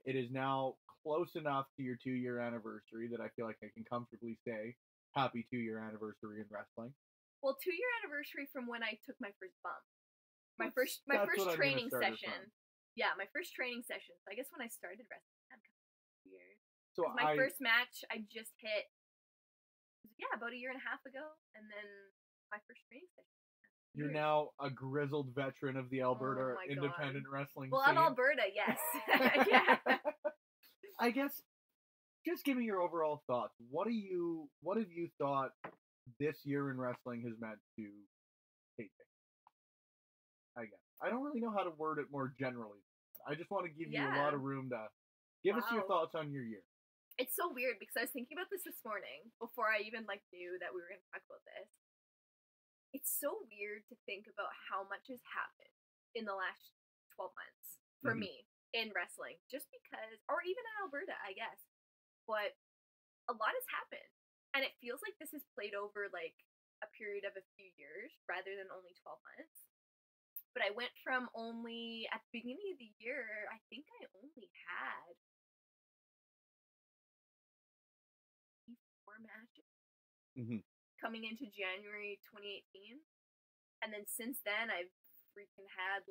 It is now close enough to your 2-year anniversary that I feel like I can comfortably say happy 2-year anniversary in wrestling. Well, 2-year anniversary from when I took my first bump. My That's first what I'm gonna training start us session. on. Yeah, my first training session. So I guess when I started wrestling, I had a couple years. So 'Cause my first match, I just hit. Yeah, about a year and a half ago, and then my first training session. you're Years. now a grizzled veteran of the Alberta my independent wrestling Well, scene. I'm Alberta, yes. Yeah. I guess just give me your overall thoughts. What have you thought this year in wrestling has meant to KJ? I guess. I don't really know how to word it more generally. I just want to give you a lot Yeah. of room to give us your Wow. thoughts on your year. It's so weird because I was thinking about this morning before I even knew that we were going to talk about this. It's so weird to think about how much has happened in the last 12 months for Mhm. me in wrestling, just because, or even in Alberta, I guess. But a lot has happened, and it feels like this has played over a period of a few years rather than only 12 months. But I went from only at the beginning of the year, I think I only had 4 matches Mhm. coming into January 2018. And then since then, I've freaking had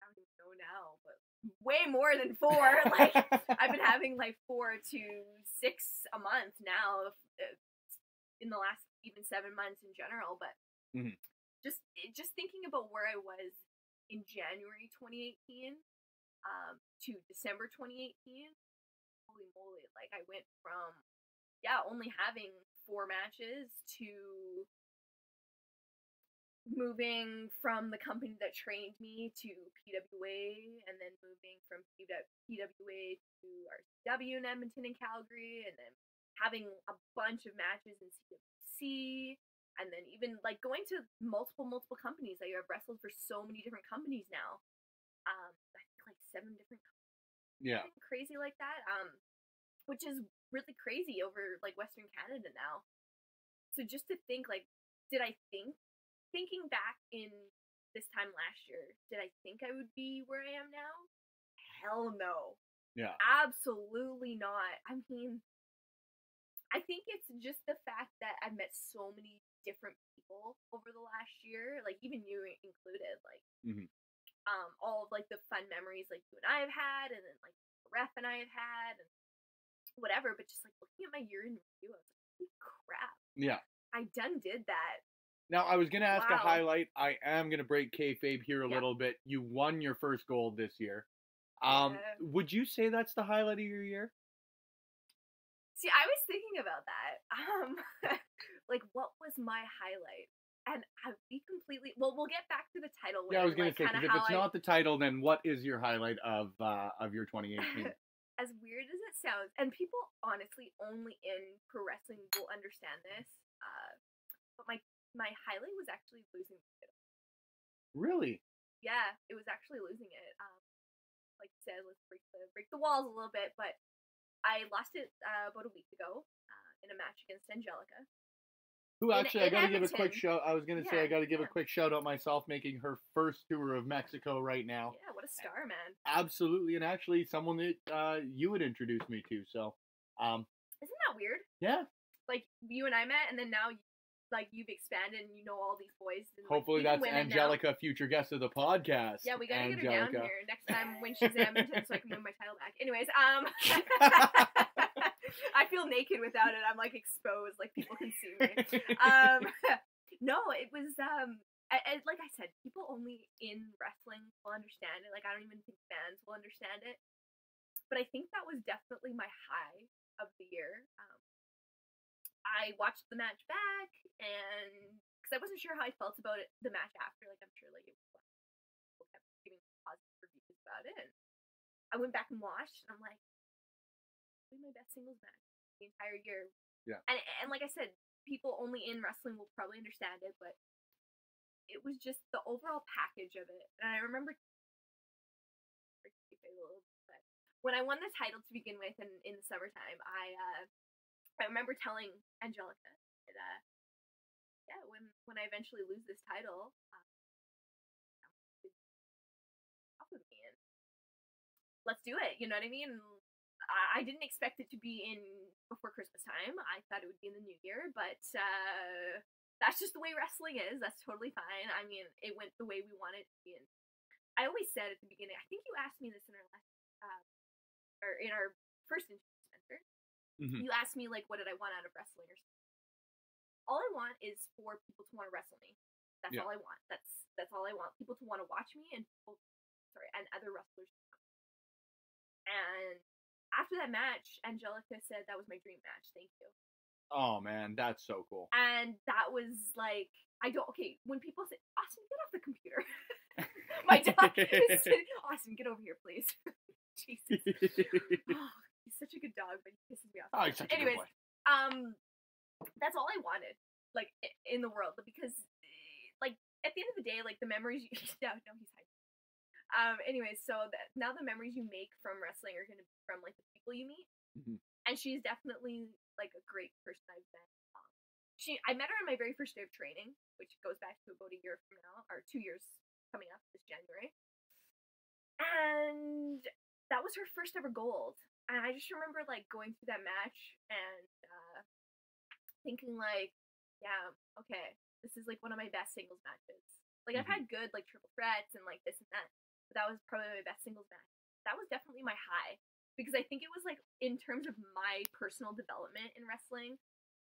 don't even know now, but way more than 4. Like, I've been having like 4 to 6 a month now, in the last even 7 months in general. But just thinking about where I was in January 2018 to December 2018, holy moly! Like, I went from only having 4 matches to moving from the company that trained me to PWA, and then moving from PWA to RCW in Edmonton and Calgary, and then having a bunch of matches in CWC, and then even like going to multiple companies. Like, I've wrestled for so many different companies now. I think like 7 different companies. Yeah. Crazy like that. Which is really crazy over like Western Canada now. So just to think, like, thinking back in this time last year, did I think I would be where I am now? Hell no. Yeah. Absolutely not. I mean, I think it's just the fact that I've met so many different people over the last year, like even you included, like all of like the fun memories like you and I have had, and then like the ref and I have had, and whatever. But just like looking at my year in review, I was like, holy crap. Yeah. I done did that. Now, I was going to ask a Wow. highlight. I am going to break kayfabe here a little bit. You won your first gold this year. Would you say that's the highlight of your year? See, I was thinking about that. Like, what was my highlight? And I'll be completely... Well, we'll get back to the title. Yeah, I was going to like, say, because if it's not the title, then what is your highlight of your 2018? As weird as it sounds, and people honestly only in pro wrestling will understand this, but my highlight was actually losing the title. Really? Yeah, it was actually losing it. Like I said, let's break the walls a little bit, but I lost it about a week ago in a match against Angelica. Who actually, I got to give a quick Edmonton. shout. I was going to say, I got to give a quick shout out myself, making her first tour of Mexico right now. Yeah, what a star, man. Absolutely, and actually someone that you would introduce me to. So, isn't that weird? Yeah. Like, you and I met, and then now you've expanded and you know all these boys. And, hopefully that's Angelica, future guest of the podcast. Yeah, we gotta get her down here next time when she's in Edmonton so I can win my title back. Anyways, I feel naked without it. I'm like exposed, like people can see me. No, it was like I said, people only in wrestling will understand it. Like, I don't even think fans will understand it. But I think that was definitely my high of the year. I watched the match back, and because I wasn't sure how I felt about it, the match after. Like, I'm sure like people kept giving positive reviews about it. And I went back and watched, and I'm like, this is my best singles match the entire year. Yeah. And like I said, people only in wrestling will probably understand it, but it was just the overall package of it. And I remember when I won the title to begin with in the summertime, I remember telling Angelica that, when I eventually lose this title, up with me and let's do it. You know what I mean? I didn't expect it to be in before Christmas time. I thought it would be in the new year, but that's just the way wrestling is. That's totally fine. I mean, it went the way we wanted it to be. And I always said at the beginning, I think you asked me this in our last, or in our first interview, Spencer. You asked me, like, what did I want out of wrestling or something. All I want is for people to want to wrestle me. That's all I want. That's all I want. People to want to watch me, and and other wrestlers. And after that match, Angelica said that was my dream match. Thank you. Oh man, that's so cool. And that was like, when people say, Austin, get off the computer. My dog is sitting, Austin, get over here, please. Jesus. Oh, he's such a good dog, but he pisses me off. Oh, he's such a good boy. That's all I wanted, like, in the world, because, like, at the end of the day, like, the memories no, he's hiding. Anyways, so now the memories you make from wrestling are going to be from, like, the people you meet. And she's definitely, like, a great person I've met. I met her on my very first day of training, which goes back to about a year from now, or 2 years coming up this January. And that was her first ever gold. And I just remember, like, going through that match and thinking, like, yeah, okay, this is, like, one of my best singles matches. Like, I've had good, like, triple threats and, like, this and that. but that was probably my best singles match. That was definitely my high, because I think it was like, in terms of my personal development in wrestling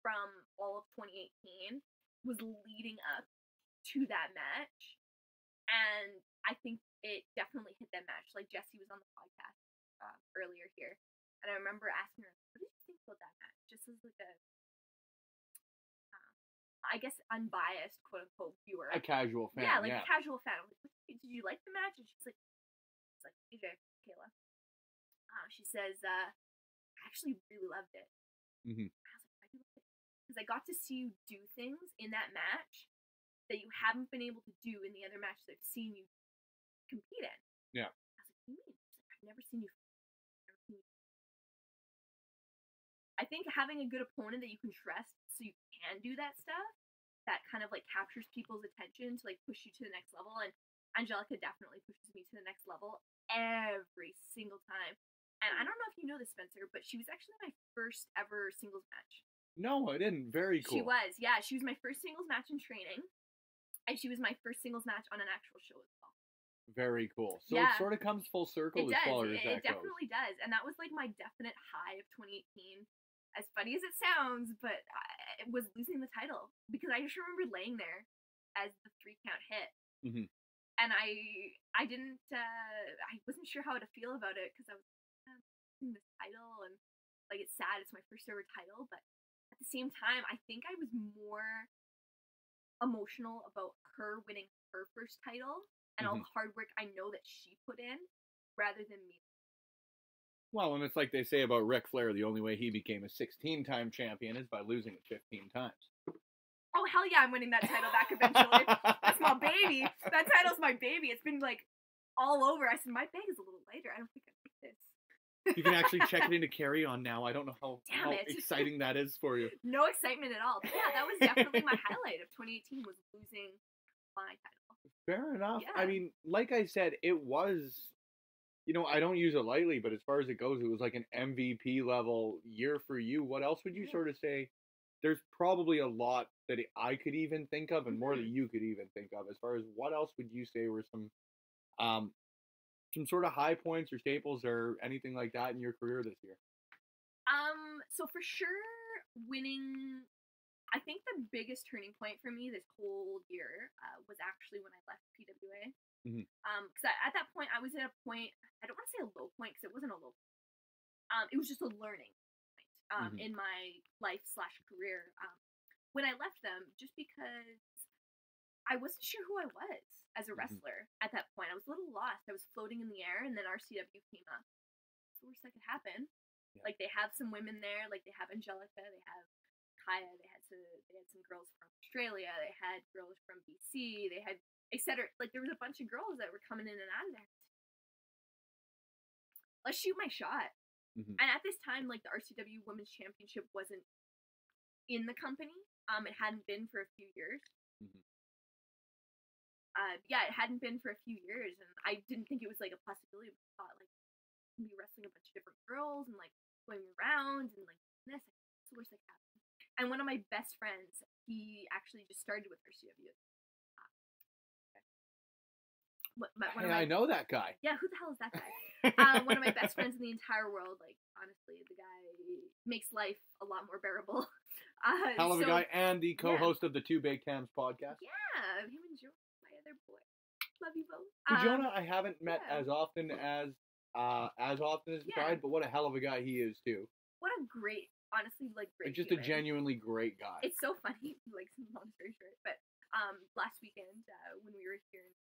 from all of 2018, was leading up to that match. And I think it definitely hit that match. Like, Jessie was on the podcast earlier here, and I remember asking her, what did you think about that match? Just as like a, I guess, unbiased, quote unquote, viewer. A casual fan. Yeah, like a casual fan. I'm like, did you like the match? And she's like, AJ, Kayla. She says, I actually really loved it. Mm-hmm. I was like, why do you love it? Because I got to see you do things in that match that you haven't been able to do in the other matches I've seen you compete in. Yeah. I was like, what do you mean? She's like, I've never seen you. I think having a good opponent that you can trust so you can do that stuff, that kind of like captures people's attention to like push you to the next level. And Angelica definitely pushes me to the next level every single time. And I don't know if you know this, Spencer, but she was actually my first ever singles match. No, I didn't. Very cool. She was, yeah. She was my first singles match in training. And she was my first singles match on an actual show as well. Very cool. So Yeah. it sort of comes full circle It as does. far as that It definitely does. And that was like my definite high of 2018. As funny as it sounds, but I was losing the title. Because I just remember laying there as the 3 count hit. Mm-hmm. And I didn't, I wasn't sure how to feel about it, because I was losing this title, and like, it's sad, it's my first ever title, but at the same time, I think I was more emotional about her winning her first title, and all the hard work I know that she put in, rather than me. Well, and it's like they say about Ric Flair, the only way he became a 16-time champion is by losing it 15 times. Oh, hell yeah, I'm winning that title back eventually. That's my baby. That title's my baby. It's been, like, all over. I said, my bag is a little lighter. I don't think I like this. You can actually check it into carry-on now. I don't know how exciting that is for you. No excitement at all. But yeah, that was definitely my highlight of 2018, was losing my title. Fair enough. Yeah. I mean, like I said, it was, you know, I don't use it lightly, but as far as it goes, it was like an MVP level year for you. What else would you sort of say? There's probably a lot that I could even think of, and more that you could even think of. As far as what else would you say were some sort of high points or staples or anything like that in your career this year? So for sure, winning, I think the biggest turning point for me this whole year was actually when I left PWA. Mm-hmm. Because at that point, I was at a point, I don't want to say a low point, because it wasn't a low point. It was just a learning point in my life/career. When I left them, just because I wasn't sure who I was as a wrestler at that point. I was a little lost. I was floating in the air, and then RCW came up. It's the worst that could happen. Yeah. Like, they have some women there. Like, they have Angelica. They have Kaya. They had some girls from Australia. They had girls from BC. They had etc. Like, there was a bunch of girls that were coming in and out of there. Let's shoot my shot. And at this time, like, the RCW Women's Championship wasn't in the company. It hadn't been for a few years. Yeah, it hadn't been for a few years, and I didn't think it was, like, a possibility. I thought, like, I'm gonna be wrestling a bunch of different girls, and, like, going around, and, like, this. It's the worst that could happen. And one of my best friends, he actually just started with RCW. I know that guy. Yeah, who the hell is that guy? One of my best friends in the entire world. Like, honestly, the guy makes life a lot more bearable. Hell of a guy, and the co-host of the Two Big Cams podcast. Yeah, him and Jonah, my other boy. Love you both. Jonah, I haven't met as often as Pride, but what a hell of a guy he is too. What a great, honestly, like, great. Just human. A genuinely great guy. It's so funny, like, long story short, but last weekend when we were here in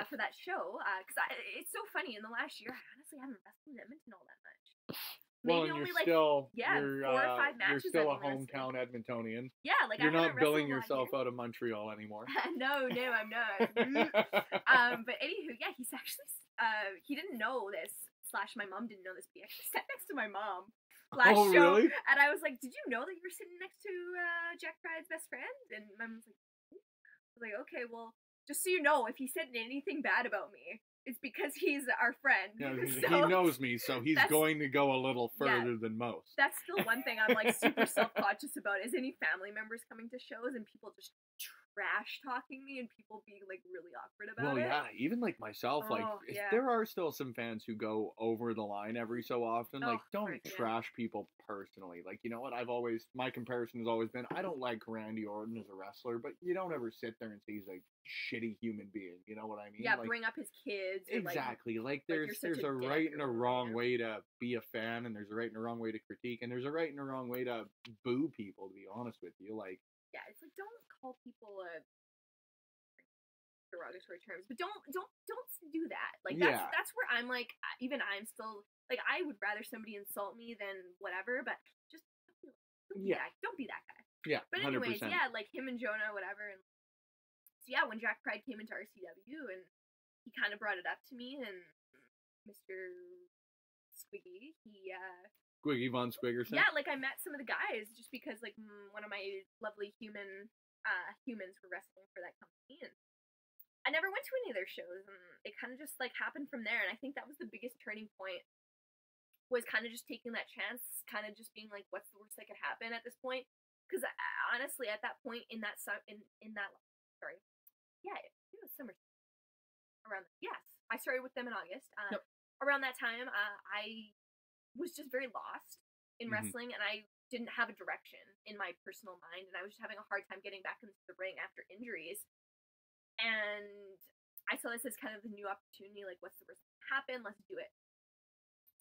for that show, because it's so funny. In the last year, I honestly haven't wrestled in Edmonton all that much. Maybe well, only you're still, 4 or 5 matches. You're still a hometown Edmontonian. Yeah, like, you're not billing yourself out of Montreal anymore. No, I'm not. But anywho, yeah, he's actually he didn't know this. / my mom didn't know this. But he actually sat next to my mom last show, really? And I was like, "Did you know that you were sitting next to Jack Pride's best friend?" And my mom's like, "I was like, okay, well, just so you know, if he said anything bad about me, it's because he's our friend." Yeah, so, he knows me, so he's going to go a little further than most. That's still one thing I'm, like, super self-conscious about, is any family members coming to shows and people just trash talking me and people being like really awkward about Well, it. yeah, even like myself, like Oh, yeah. there are still some fans who go over the line every so often. Like, Oh, don't frick, yeah. trash people personally. Like, you know what? My comparison has always been, I don't like Randy Orton as a wrestler, but you don't ever sit there and say he's a shitty human being. You know what I mean? Yeah, Like, bring up his kids. Or, exactly. Like, you're there's such a a right dick and a or wrong whatever. way to be a fan, and there's a right and a wrong way to critique, and there's a right and a wrong way to boo people. To be honest with you, like, Yeah, it's like don't call people derogatory terms, but don't do that. Like that's where I'm like, even I'm still like, I would rather somebody insult me than whatever, but just don't be that guy. Yeah, But anyways, 100%. yeah, like him and Jonah, whatever, and so yeah, when Jack Pride came into RCW and he kind of brought it up to me, and Mr. Squiggy, Squiggy Von Squiggerson. yeah, like I met some of the guys just because like one of my lovely humans were wrestling for that company, and I never went to any of their shows, and it kind of just like happened from there. And I think that was the biggest turning point, was kind of just taking that chance, kind of just being like, what's the worst that could happen at this point? Because honestly, at that point it was summer around. Yes, I started with them in August. Yep. Around that time, I was just very lost in wrestling, and I didn't have a direction in my personal mind, and I was just having a hard time getting back into the ring after injuries. And I saw this as kind of the new opportunity, like, what's the worst that can happen? Let's do it.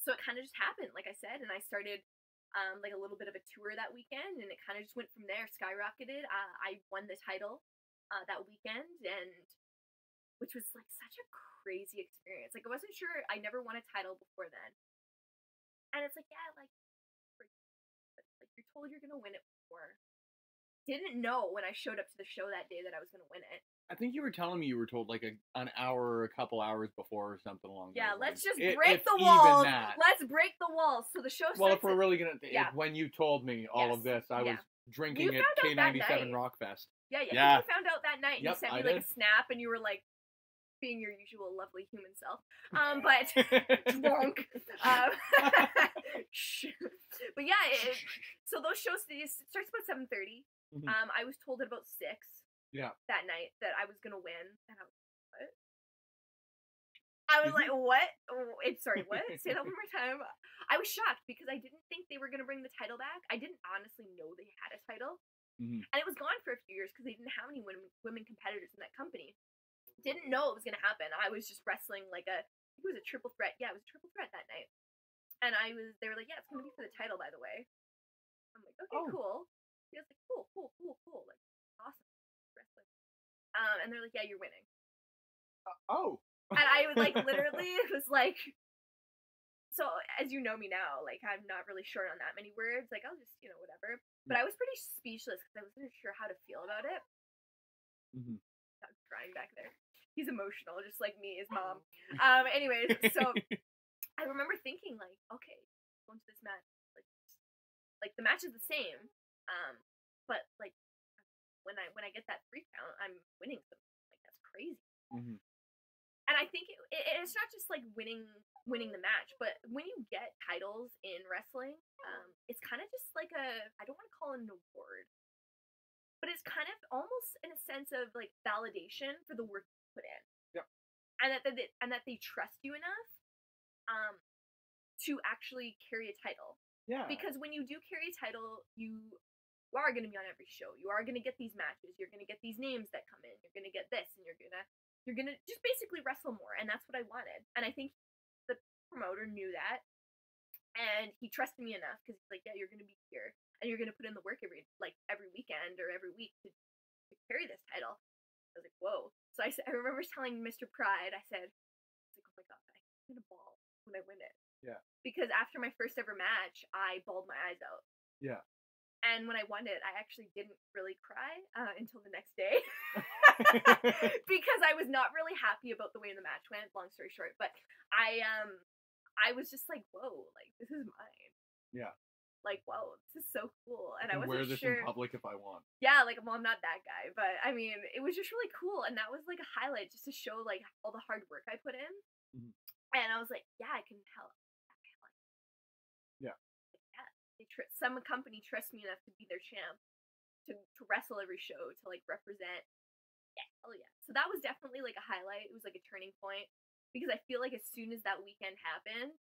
So it kind of just happened, like I said, and I started like a little bit of a tour that weekend, and it kind of just went from there, skyrocketed. I won the title that weekend, and which was like such a crazy experience. Like, I wasn't sure, I never won a title before then. And it's like, yeah, like you're told you're gonna win it before. Didn't know when I showed up to the show that day that I was gonna win it. I think you were telling me you were told like an hour or a couple hours before or something along those lines. Let's just If break the even walls. that. Let's break the walls. So the show starts. Well, if we're really gonna, Yeah. when you told me all of this, I was drinking You at found out that K97 night. Rockfest. Yeah. Yeah. You found out that night, and Yep, you sent I me like did. a snap, and you were like, being your usual lovely human self. But drunk. But yeah, so those shows, it starts about 7:30. Mhm. I was told at about 6. Yeah. That night that I was gonna win, and I was like, what? I was like, what? Sorry, what? Say that one more time. I was shocked because I didn't think they were gonna bring the title back. I didn't honestly know they had a title, and it was gone for a few years because they didn't have any women competitors in that company. Didn't know it was gonna happen. I was just wrestling like it was a triple threat. Yeah, it was a triple threat that night. And they were like, yeah, it's gonna be for the title, by the way. I'm like, okay, cool. He was like, cool, like, awesome wrestling. And they're like, yeah, you're winning. And I was like, literally, it was like, so as you know me now, like, I'm not really short on that many words. Like, I'll just, whatever. But I was pretty speechless because I wasn't sure how to feel about it. I'm crying back there. He's emotional, just like me, his mom. Anyways, so I remember thinking, like, okay, going to this match, like the match is the same, but like when I get that 3 count, I'm winning something. Like, that's crazy. And I think it's not just like winning the match, but when you get titles in wrestling, it's kind of just like I don't want to call it an award, but it's kind of almost in a sense of like validation for the work you put in. Yep. And that they trust you enough to actually carry a title. Yeah. Because when you do carry a title, you are going to be on every show. You are going to get these matches. You're going to get these names that come in. You're going to get this, and you're going to just basically wrestle more. And that's what I wanted. And I think the promoter knew that, and he trusted me enough because he's like, yeah, you're going to be here, and you're going to put in the work every weekend or every week to carry this title. I was like, whoa. So I remember telling Mr. Pride, I said, oh my god, I'm going to bawl when I win it. Yeah. Because after my first ever match, I bawled my eyes out. Yeah. And when I won it, I actually didn't really cry until the next day. Because I was not really happy about the way the match went, long story short. But I was just like, whoa, like, this is mine. Yeah. Like, whoa, this is so cool. And I can wasn't wear this sure. in public if I want. Yeah, like, well, I'm not that guy. But, I mean, it was just really cool. And that was, like, a highlight just to show, like, all the hard work I put in. And I was like, yeah, I can help. Yeah. Some company trusts me enough to be their champ, to wrestle every show, to like represent So that was definitely like a highlight. It was like a turning point because I feel like as soon as that weekend happened,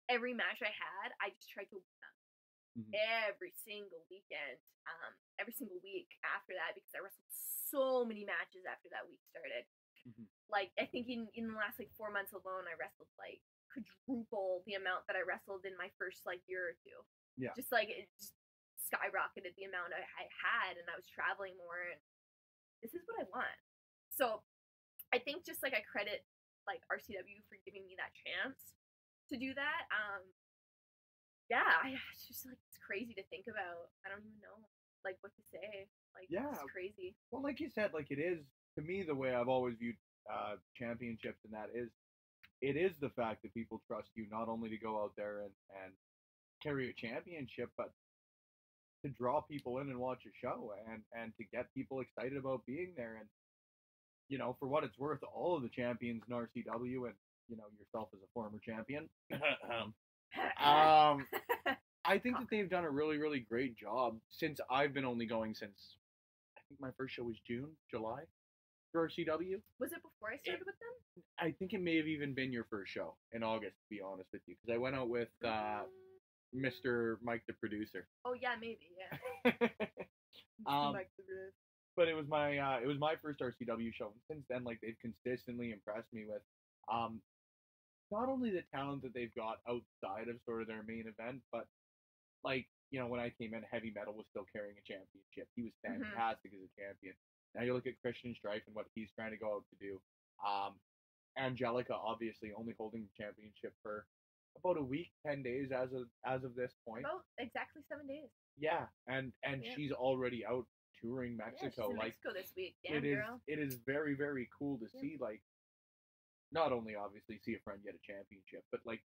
every match I had, I just tried to win them. Every single weekend, every single week after that, because I wrestled so many matches after that week started. Like, I think in the last like 4 months alone, I wrestled like quadruple the amount that I wrestled in my first like year or two. Yeah. Just like it just skyrocketed the amount I had, and I was traveling more, and this is what I want. So I think just like I credit like RCW for giving me that chance to do that. Yeah, it's just like it's crazy to think about. I don't even know like what to say. Like, Yeah. it's crazy. Well, like you said, like it is to me the way I've always viewed championships, and that is, it is the fact that people trust you not only to go out there and carry a championship, but to draw people in and watch a show, and to get people excited about being there. And you know, for what it's worth, all of the champions in RCW, and you know, yourself as a former champion, I think that they've done a really, really great job since I've been only going since, I think my first show was July for RCW. Was it before I started with them? I think it may have even been your first show in August, to be honest with you, because I went out with Mr. Mike, the producer. Oh yeah, maybe, yeah. But it was my first RCW show, and since then, like, they've consistently impressed me with not only the talent that they've got outside of sort of their main event, but like, you know, when I came in, Heavy Metal was still carrying a championship. He was fantastic as a champion. Now you look at Christian Strife and what he's trying to go out to do. Angelica obviously only holding the championship for about a week, 10 days as of this point. About exactly 7 days. Yeah, and she's already out touring Mexico. Yeah, she's in like, Mexico this week. Damn, girl. It is very, very cool to see, like, not only obviously see a friend get a championship, but like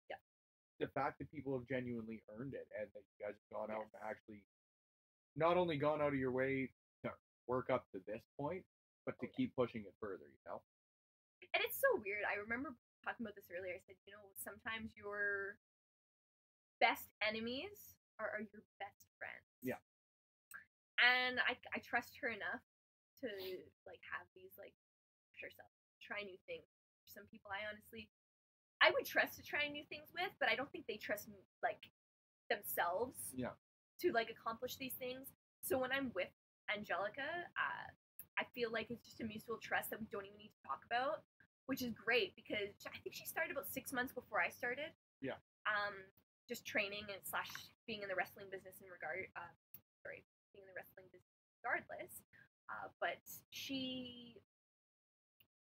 the fact that people have genuinely earned it, and that you guys have gone out and actually not only gone out of your way to work up to this point, but to keep pushing it further, you know? And it's so weird. I remember talking about this earlier. I said, you know, sometimes your best enemies are your best friends. Yeah. And I trust her enough to like have these like push herself, try new things. Some people I would trust to try new things with, but I don't think they trust like themselves to like accomplish these things. So when I'm with Angelica, I feel like it's just a mutual trust that we don't even need to talk about, which is great because I think she started about 6 months before I started. Yeah. Just training and / being in the wrestling business being in the wrestling business regardless. But she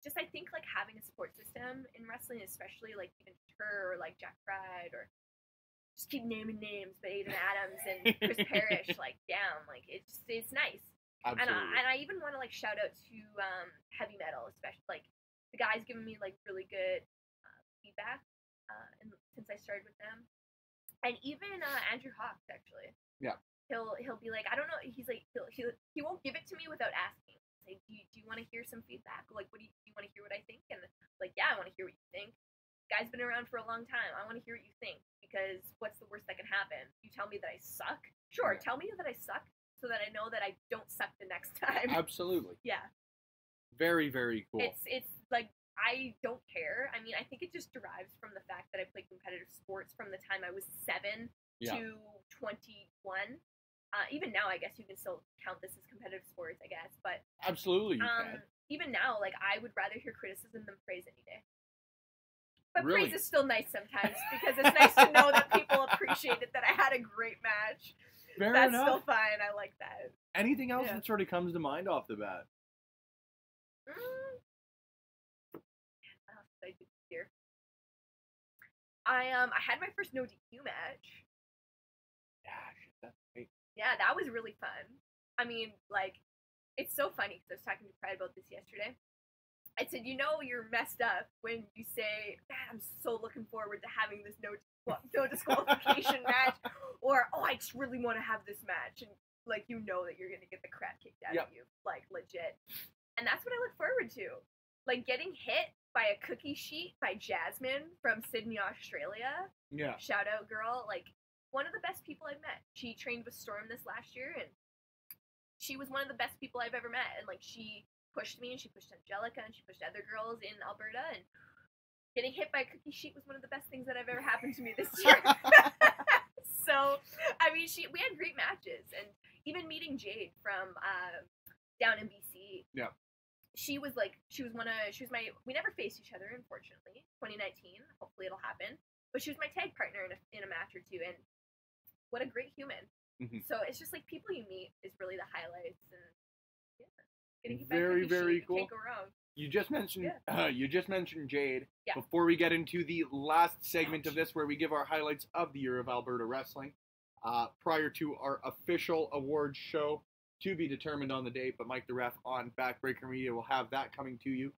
just, I think, like, having a support system in wrestling, especially, like, even her, or, like, Jack Pride, or just keep naming names, but Aiden Adams and Chris Parrish, like, damn, like, it's nice. Absolutely. And I even want to, like, shout out to Heavy Metal, especially, like, the guys giving me, like, really good feedback since I started with them. And even Andrew Hawks, actually. Yeah. He'll be like, I don't know, he's like, he won't give it to me without asking. Like, do you want to hear some feedback? Like, do you want to hear what I think? And like, yeah, I want to hear what you think. Guy's been around for a long time. I want to hear what you think, because what's the worst that can happen? You tell me that I suck? Sure, tell me that I suck so that I know that I don't suck the next time. Absolutely. Yeah. Very, very cool. It's like, I don't care. I mean, I think it just derives from the fact that I played competitive sports from the time I was 7 to 21. Even now, I guess you can still count this as competitive sports, I guess, but... Absolutely, you can. Even now, like, I would rather hear criticism than praise any day. But really? Praise is still nice sometimes, because it's nice to know that people appreciated that I had a great match. That's enough. Still fine, I like that. Anything else that sort of comes to mind off the bat? What else did I do here? I had my first no DQ match. Yeah, that's great. Yeah, that was really fun. I mean, like, it's so funny because I was talking to Pride about this yesterday. I said, you know, you're messed up when you say, man, I'm so looking forward to having this no disqualification match, or, oh, I just really want to have this match, and, like, you know that you're going to get the crap kicked out of you, like, legit. And that's what I look forward to. Like, getting hit by a cookie sheet by Jasmine from Sydney, Australia. Yeah. Shout out, girl. Like, one of the best people I've met. She trained with Storm this last year, and she was one of the best people I've ever met. And, like, she pushed me, and she pushed Angelica, and she pushed other girls in Alberta, and getting hit by a cookie sheet was one of the best things that have ever happened to me this year. So, I mean, we had great matches, and even meeting Jade from down in BC. Yeah. We never faced each other, unfortunately. 2019, hopefully it'll happen. But she was my tag partner in a match or two, and what a great human. Mm-hmm. So it's just like people you meet is really the highlights, and yeah, getting hit by Very, a cookie very sheet, cool. Can't go wrong. You just mentioned Jade. Yeah. Before we get into the last segment of this, where we give our highlights of the year of Alberta wrestling, prior to our official awards show to be determined on the date, but Mike the Ref on Backbreaker Media will have that coming to you.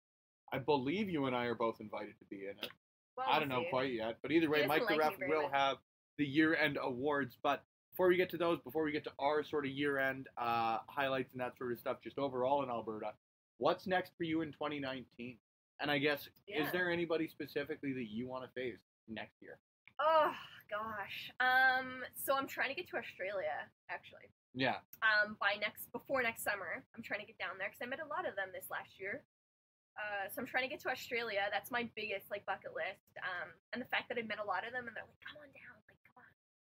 I believe you and I are both invited to be in it. Well, I don't know quite yet, but either way, He Mike doesn't the like Ref me very will much. have the year-end awards. But before we get to those, before we get to our sort of year-end highlights and that sort of stuff, just overall in Alberta, what's next for you in 2019? And I guess, is there anybody specifically that you want to face next year? Oh gosh. So I'm trying to get to Australia, actually. Yeah. Before next summer, I'm trying to get down there because I met a lot of them this last year. So I'm trying to get to Australia. That's my biggest bucket list. And the fact that I met a lot of them and they're like, come on down, come on,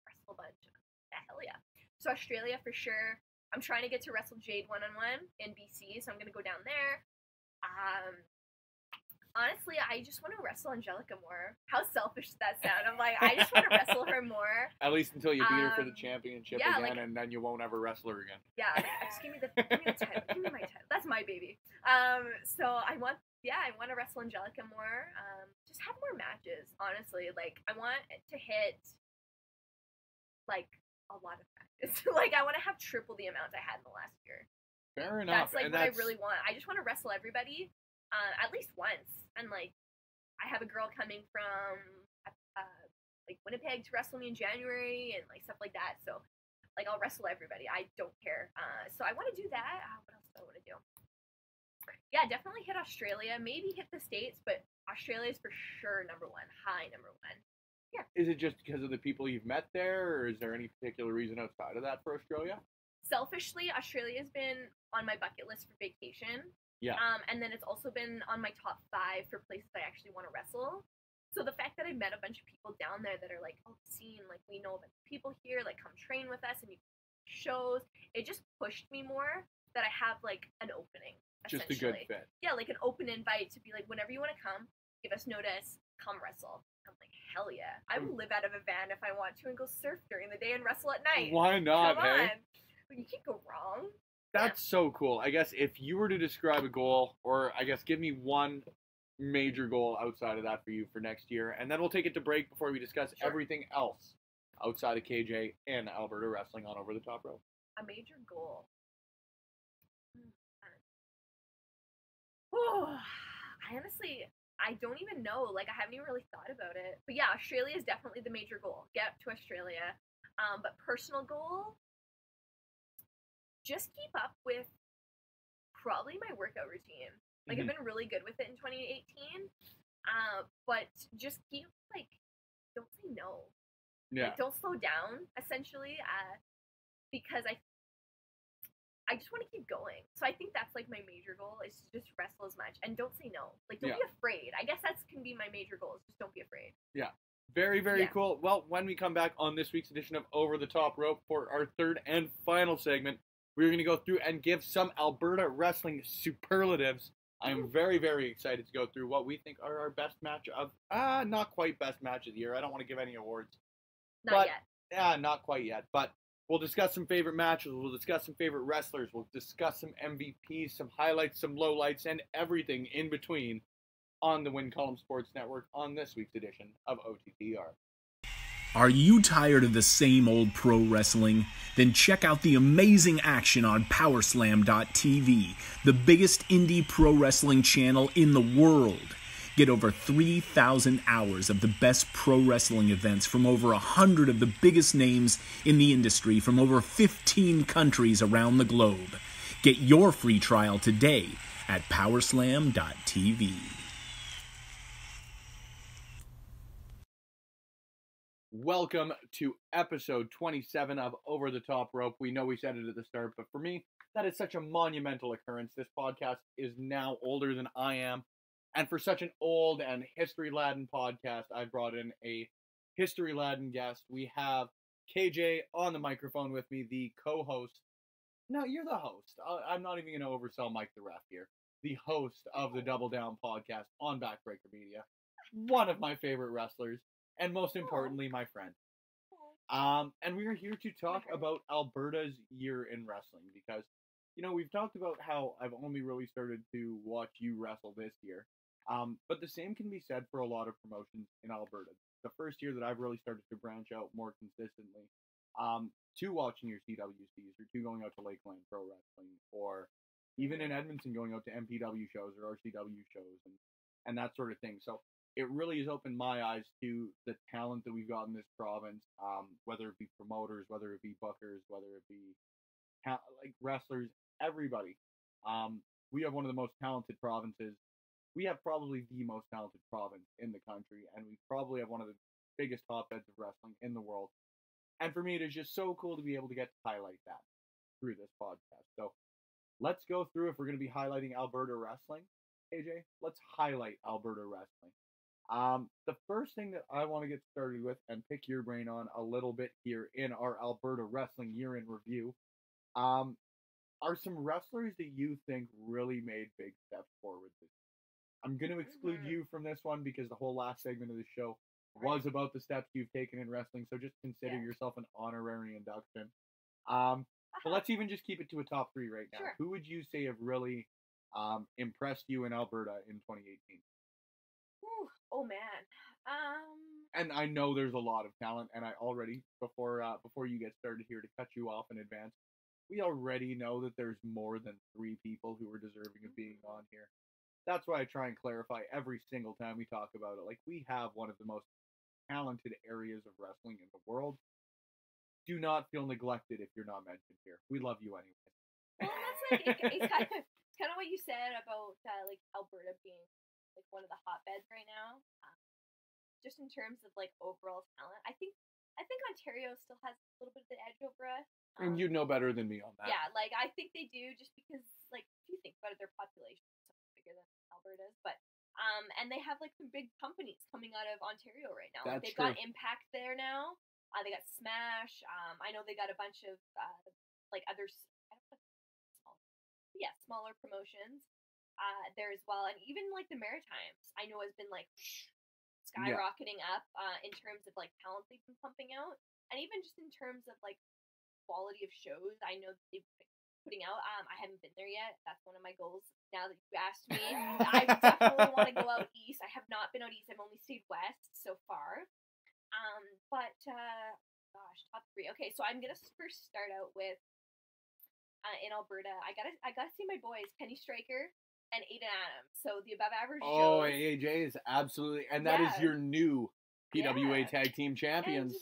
wrestle a bunch. Yeah, hell yeah. So Australia for sure. I'm trying to get to wrestle Jade 1-on-1 in BC, so I'm gonna go down there. Honestly, I just want to wrestle Angelica more. How selfish does that sound? I'm like, I just want to wrestle her more. At least until you beat her for the championship yeah, again, and then you won't ever wrestle her again. Yeah, just give me the title. Give me my title. That's my baby. So I want to wrestle Angelica more. Just have more matches, honestly. I want to hit a lot of matches. I want to have triple the amount I had in the last year. Fair enough. That's what I really want. I just want to wrestle everybody at least once. And I have a girl coming from Winnipeg to wrestle me in January and stuff like that. So I'll wrestle everybody. I don't care. So I want to do that. What else do I want to do? Yeah, definitely hit Australia. Maybe hit the States, but Australia is for sure number one. High number one. Yeah. Is it just because of the people you've met there, or is there any particular reason outside of that for Australia? Selfishly, Australia has been on my bucket list for vacation. Yeah. And then it's also been on my top 5 for places I actually want to wrestle. So the fact that I met a bunch of people down there that are scene, we know a bunch of people here, come train with us and you shows, it just pushed me more that I have an opening. Just a good fit. Yeah, an open invite to be whenever you want to come, give us notice, come wrestle. I'm like, hell yeah. I will live out of a van if I want to and go surf during the day and wrestle at night. Why not, come hey? on. You can't go wrong. That's so cool. I guess if you were to describe a goal, or I guess give me one major goal outside of that for you for next year, and then we'll take it to break before we discuss everything else outside of KJ and Alberta wrestling on Over the Top Rope. A major goal. I don't even know. I haven't even really thought about it. But yeah, Australia is definitely the major goal. Get to Australia. But personal goal, just keep up with probably my workout routine. I've been really good with it in 2018. But just keep, don't say no. Yeah. Don't slow down, essentially. Because I just want to keep going. So I think that's my major goal is to just wrestle as much and don't say no. Don't be afraid. I guess that's can be my major goal is just don't be afraid. Yeah. Very, very cool. Well, when we come back on this week's edition of Over the Top Rope for our third and final segment, we're going to go through and give some Alberta wrestling superlatives. I'm very, very excited to go through what we think are our best match of, not quite best match of the year. I don't want to give any awards. Not yet. Yeah, not quite yet. But we'll discuss some favorite matches. We'll discuss some favorite wrestlers. We'll discuss some MVPs, some highlights, some lowlights, and everything in between on the Win Column Sports Network on this week's edition of OTTR. Are you tired of the same old pro wrestling? Then check out the amazing action on Powerslam.tv, the biggest indie pro wrestling channel in the world. Get over 3,000 hours of the best pro wrestling events from over 100 of the biggest names in the industry from over 15 countries around the globe. Get your free trial today at Powerslam.tv. Welcome to episode 27 of Over the Top Rope. We know we said it at the start, but for me, That is such a monumental occurrence. This podcast is now older than I am. And for such an old and history-laden podcast, I brought in a history-laden guest. We have KJ on the microphone with me, the co-host. No, you're the host. I'm not even going to oversell Mike the Ref here. The host of the Double Down podcast on Backbreaker Media. One of my favorite wrestlers. And most importantly, my friend. And we are here to talk about Alberta's year in wrestling because, you know, we've talked about how I've only really started to watch you wrestle this year. But the same can be said for a lot of promotions in Alberta. The first year that I've really started to branch out more consistently to watching your CWCs or to going out to Lakeland Pro Wrestling or even in Edmonton going out to MPW shows or RCW shows and that sort of thing. So it really has opened my eyes to the talent that we've got in this province, whether it be promoters, whether it be bookers, whether it be like wrestlers, everybody. We have one of the most talented provinces. We have probably the most talented province in the country, and we probably have one of the biggest hotbeds of wrestling in the world. And for me, it is just so cool to be able to get to highlight that through this podcast. So let's go through, if we're going to be highlighting Alberta wrestling, AJ, let's highlight Alberta wrestling. The first thing that I want to get started with and pick your brain on a little bit here in our Alberta wrestling year in review, are some wrestlers that you think really made big steps forward this year? I'm going to exclude you from this one because the whole last segment of the show was about the steps you've taken in wrestling, so just consider yourself an honorary induction. But let's even just keep it to a top three right now. Sure. Who would you say have really impressed you in Alberta in 2018? Oh man. And I know there's a lot of talent, and I already, before you get started here, to cut you off in advance, we already know that there's more than 3 people who are deserving of being on here. That's why I try and clarify every single time we talk about it. Like, we have one of the most talented areas of wrestling in the world. Do not feel neglected if you're not mentioned here. We love you anyway. Well, that's like it's kind of what you said about like Alberta being like one of the hotbeds right now. Just in terms of like overall talent, I think Ontario still has a little bit of the edge over us. And you'd know better than me on that. Yeah, like I think they do, just because like if you think about it, their population is so much bigger than Alberta's, but and they have like some big companies coming out of Ontario right now. Like, That's they've got true. Impact there now. They got Smash. I know they got a bunch of like others. I don't know, smaller promotions there as well, and even like the Maritimes, I know has been like skyrocketing up in terms of like talent they've been pumping out, and even just in terms of like quality of shows. I know they've been putting out. I haven't been there yet. That's one of my goals. Now that you asked me, I definitely want to go out east. I have not been out east. I've only stayed west so far. But gosh, top 3. Okay, so I'm gonna first start out with in Alberta. I gotta see my boys, Kenny Stryker and Aiden Adams. So the above average. Oh, shows. AJ is absolutely, and that is your new PWA Tag Team Champions.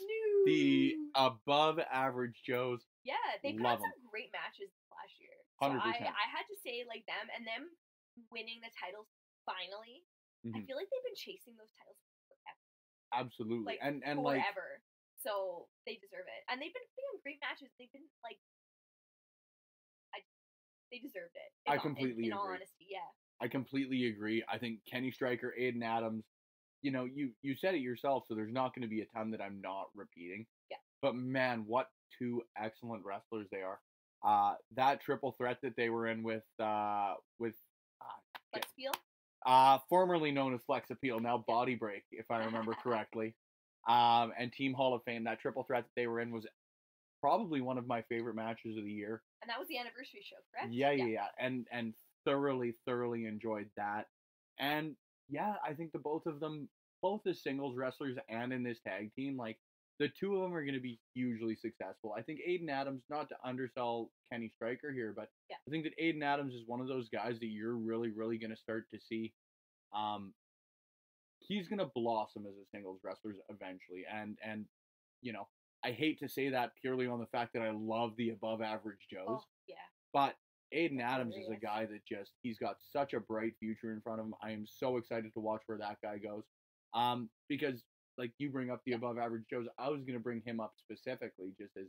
The above average Joes. Yeah, they put on some great matches last year. So 100%. I had to say, like, them winning the titles finally. I feel like they've been chasing those titles forever. Absolutely. Like, and forever. like, so they deserve it. And they've been putting on great matches. They've been like, they deserved it. I completely in all agree. honesty, yeah. I completely agree. I think Kenny Stryker, Aiden Adams, you know, you said it yourself, so there's not going to be a ton that I'm not repeating. Yeah. But man, what 2 excellent wrestlers they are. That triple threat that they were in with Flex Appeal? Formerly known as Flex Appeal, now Body Break, if I remember correctly. And Team Hall of Fame, that triple threat that they were in was probably one of my favorite matches of the year. And that was the anniversary show, correct? Yeah. And thoroughly enjoyed that. And yeah, I think the both of them, both as singles wrestlers and in this tag team, like, the 2 of them are going to be hugely successful. I think Aiden Adams, not to undersell Kenny Stryker here, but I think that Aiden Adams is one of those guys that you're really going to start to see. He's going to blossom as a singles wrestler eventually. And you know, I hate to say that purely on the fact that I love the above average Joes. Oh, yeah. But Aiden Adams is a guy that he's got such a bright future in front of him. I am so excited to watch where that guy goes. Because, like, you bring up the above average Joes, I was going to bring him up specifically just as,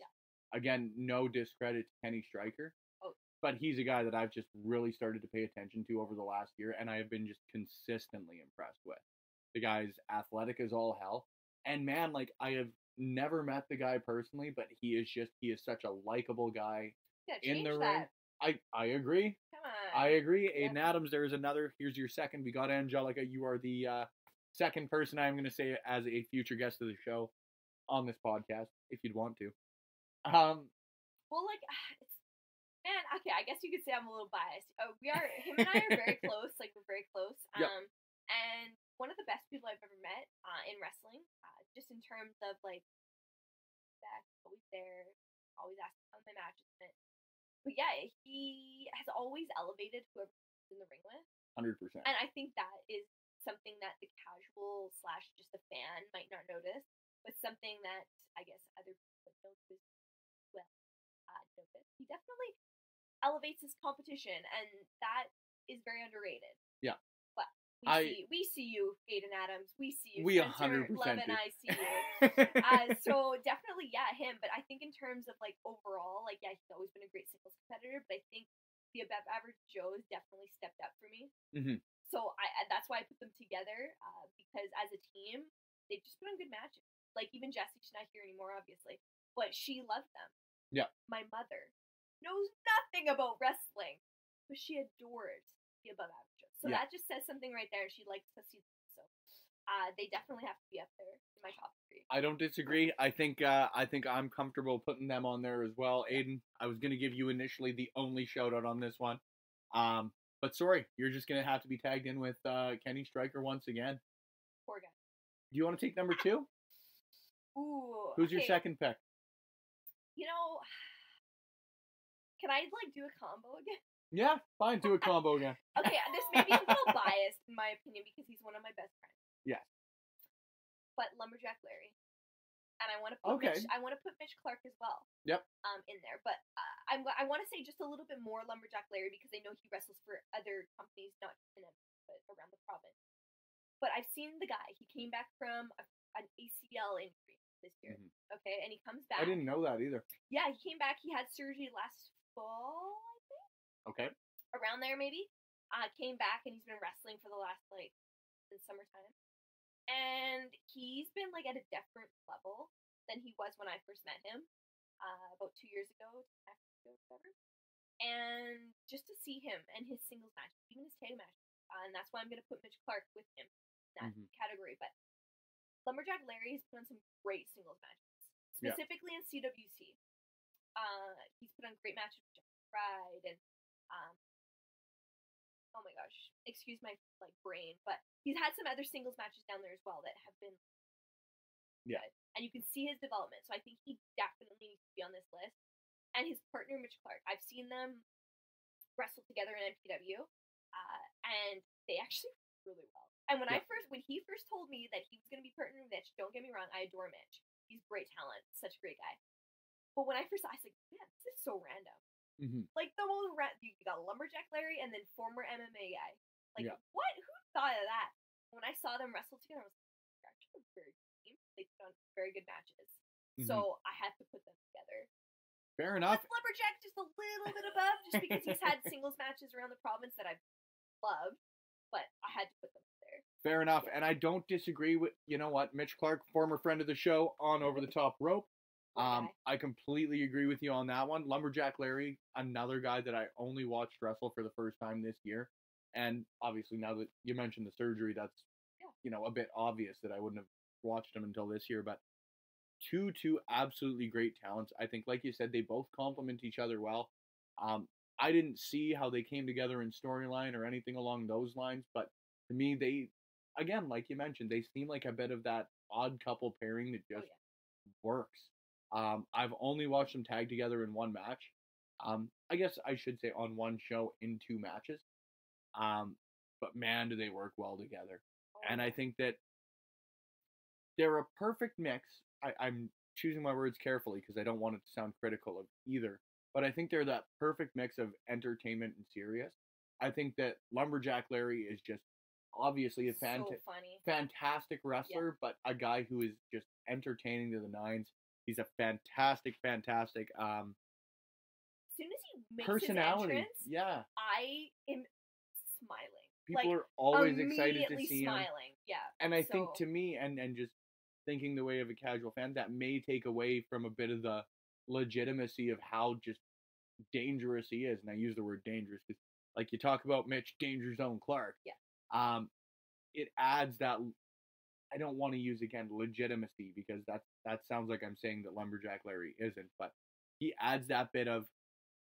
again, no discredit to Kenny Stryker. Oh. but he's a guy that I've just really started to pay attention to over the last year, and I have been just consistently impressed with. The guy's athletic as all hell, and man, like, I have never met the guy personally, but he is such a likable guy in the ring. I agree. Come on. I agree. Aiden Adams, there's another. Here's your second. We got Angelica. You are the second person I'm going to say as a future guest of the show on this podcast, if you'd want to. Well, like, man, okay, I guess you could say I'm a little biased. Him and I are very close. Like, we're very close. Yep. And one of the best people I've ever met in wrestling, just in terms of, like, that, always there, always asking on my matches. But yeah, he has always elevated whoever he's in the ring with. 100%. And I think that is something that the casual / just a fan might not notice, but something that I guess other people notice notice. He definitely elevates his competition, and that is very underrated. Yeah. But we see you, Aiden Adams. We see you. We Spencer 100% Love do. and I see you. So definitely, yeah, him. But I think in terms of, like, overall, like, yeah, he's always been a great singles competitor, but I think the above average Joe has definitely stepped up for me. Mm-hmm. So that's why I put them together, because as a team, they've just put on good matches. Like, even Jessie, she's not here anymore, obviously, but she loved them. Yeah. My mother knows nothing about wrestling, but she adored the above averages. So that just says something right there. She likes to see them. So they definitely have to be up there in my top 3. I don't disagree. I think I'm comfortable putting them on there as well. Aiden, I was gonna give you initially the only shout out on this one. But sorry, you're just gonna have to be tagged in with Kenny Stryker once again. Poor guy. Do you want to take number 2? Ooh. Who's your second pick? You know, can I, like, do a combo again? Yeah, fine. Do a combo again. Okay, this may be a little biased in my opinion because he's one of my best friends. Yes. But Lumberjack Larry, and I want to put Mitch Clark as well. Yep. In there, but I want to say just a little bit more Lumberjack Larry because I know he wrestles for other companies, not in but around the province. But I've seen the guy. He came back from an ACL injury this year. Mm-hmm. Okay, and he comes back. I didn't know that either. Yeah, he came back. He had surgery last fall, I think. Okay. Around there, maybe. Came back, and he's been wrestling for the last, like, since summertime. And he's been, like, at a different level than he was when I first met him, about 2 years ago, whatever. And just to see him and his singles matches, even his tag matches, and that's why I'm going to put Mitch Clark with him in that category. But Lumberjack Larry has put on some great singles matches, specifically in CWC. He's put on great matches with Jeff Pride and oh my gosh, excuse my brain, but he's had some other singles matches down there as well that have been good. And you can see his development. So I think he definitely needs to be on this list. And his partner Mitch Clark, I've seen them wrestle together in MPW, and they actually work really well. And when he first told me that he was going to be partnering with Mitch, don't get me wrong, I adore Mitch. He's great talent, such a great guy. But when I first saw, I was like, man, this is so random. Mm-hmm. Like, the most you got Lumberjack Larry and then former MMA guy. Like, what? Who thought of that? When I saw them wrestle together, I was like, they're actually a very good team. They put on very good matches. Mm-hmm. So I had to put them together. Fair enough. With Lumberjack just a little bit above, just because he's had singles matches around the province that I've loved. But I had to put them there. Fair enough. And I don't disagree with, you know what, Mitch Clark, former friend of the show on Over the Top Rope. I completely agree with you on that one. Lumberjack Larry, another guy that I only watched wrestle for the first time this year. And obviously now that you mentioned the surgery, that's, a bit obvious that I wouldn't have watched him until this year. But two absolutely great talents. I think, like you said, they both complement each other well. I didn't see how they came together in storyline or anything along those lines. But to me, they, again, like you mentioned, they seem like a bit of that odd couple pairing that just works. I've only watched them tag together in one match. I guess I should say on one show in 2 matches. But man, do they work well together. And I think that they're a perfect mix. I'm choosing my words carefully because I don't want it to sound critical of either. But I think they're that perfect mix of entertainment and serious. I think that Lumberjack Larry is just obviously a fantastic wrestler, but a guy who is just entertaining to the nines. He's a fantastic soon as he makes Personality. his entrance, Yeah. I am smiling. People like, are always excited to immediately see him. smiling. Yeah. And I think So- to me, and just thinking the way of a casual fan, that may take away from a bit of the legitimacy of how just dangerous he is. And I use the word dangerous because, like, you talk about Mitch Danger Zone Clark. Yeah. It adds that. I don't want to use again legitimacy because that sounds like I'm saying that Lumberjack Larry isn't, but he adds that bit of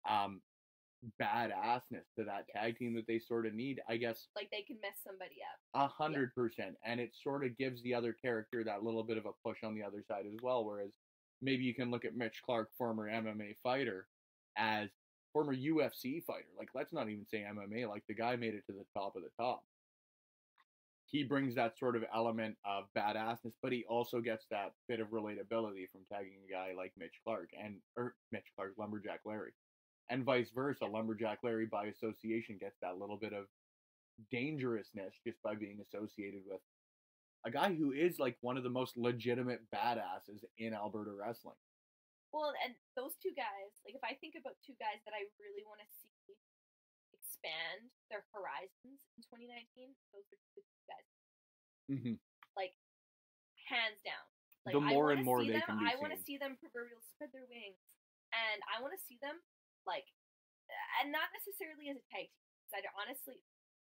badassness to that tag team that they sort of need, I guess. Like they can mess somebody up. 100%, and it sort of gives the other character that little bit of a push on the other side as well. Whereas maybe you can look at Mitch Clark, former MMA fighter, as former UFC fighter. Like, let's not even say MMA. Like, the guy made it to the top of the top. He brings that sort of element of badassness, but he also gets that bit of relatability from tagging a guy like Mitch Clark, Lumberjack Larry. And vice versa, Lumberjack Larry by association gets that little bit of dangerousness just by being associated with a guy who is like one of the most legitimate badasses in Alberta wrestling. Well, and those two guys, like if I think about two guys that I really want to see expand their horizons in 2019, those are the two guys. Mm-hmm. Like, hands down. Like, The more I and more see they them, can be I want to seen. see them proverbial spread their wings. And I want to see them, like, and not necessarily as a tag team. Because I honestly,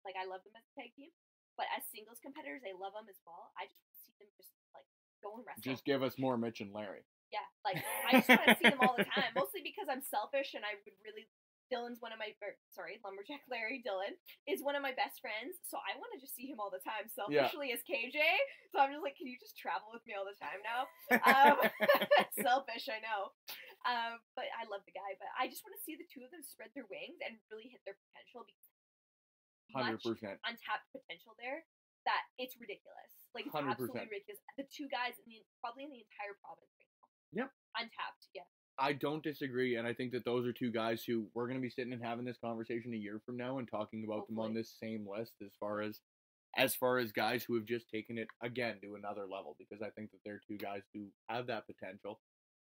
like, I love them as a tag team. But as singles competitors, I love them as well. I just want to see them just, like, go and wrestle. Just give us more Mitch and Larry. Yeah, like, I just want to see them all the time. Mostly because I'm selfish and I would really... Lumberjack Larry Dillon is one of my best friends, so I want to just see him all the time, selfishly as KJ. So I'm just like, can you just travel with me all the time now? Selfish, I know. But I love the guy, but I just want to see the two of them spread their wings and really hit their potential because 100%. Untapped potential there that it's ridiculous. Like, it's 100%. absolutely ridiculous. The two guys probably in the entire province right now. Yep. Untapped, yeah. I don't disagree, and I think that those are two guys who we're going to be sitting and having this conversation a year from now and talking about them on this same list as far as guys who have just taken it again to another level, because I think that they're two guys who have that potential.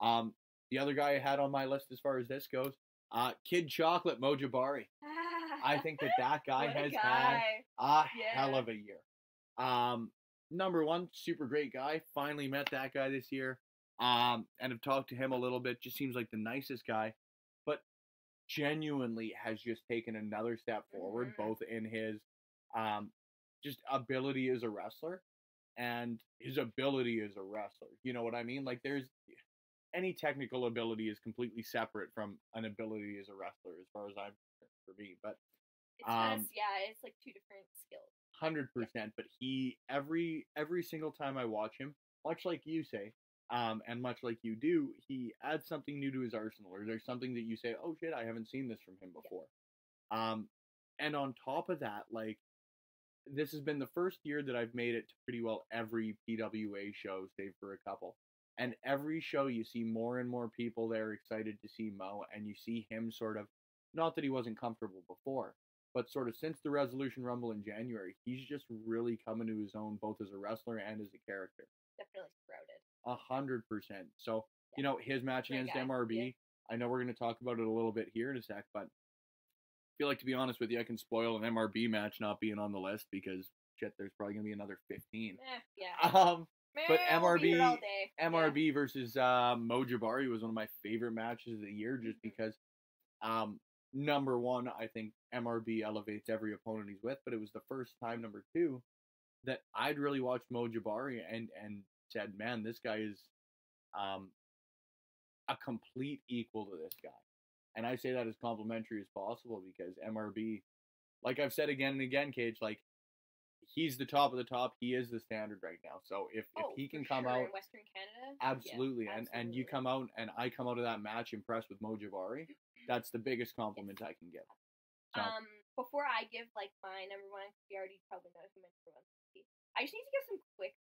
The other guy I had on my list as far as this goes, Kid Chocolate Mojibari. I think that guy has had a hell of a year. Number one, super great guy. Finally met that guy this year. And have talked to him a little bit. Just seems like the nicest guy, but genuinely has just taken another step forward, both in his just ability as a wrestler and his ability as a wrestler. You know what I mean? Like, there's any technical ability is completely separate from an ability as a wrestler, as far as I'm concerned for me. But it's like two different skills. 100%. But he every single time I watch him, much like you say. And much like you do, he adds something new to his arsenal, or there's something that you say, oh shit, I haven't seen this from him before. And on top of that, like, this has been the first year that I've made it to pretty well every PWA show, save for a couple. And every show you see more and more people there excited to see Mo, and you see him sort of, not that he wasn't comfortable before, but sort of since the Resolution Rumble in January, he's just really coming to his own, both as a wrestler and as a character. Definitely sprouted. 100%. So, you know, his match against MRB, I know we're going to talk about it a little bit here in a sec, but I feel like, to be honest with you, I can spoil an MRB match not being on the list because, shit, there's probably going to be another 15. But MRB versus Mojibari was one of my favorite matches of the year, just because, number one, I think MRB elevates every opponent he's with, but it was the first time, number two, that I'd really watched Mojibari and said, man, this guy is a complete equal to this guy. And I say that as complimentary as possible because MRB, like I've said again and again, Cage, like, he's the top of the top. He is the standard right now. So if he can come out in Western Canada, absolutely. And you come out and I come out of that match impressed with Mojibari, that's the biggest compliment I can give. So, before I give like my number one, we already probably know who my number one is. I just need to give some quick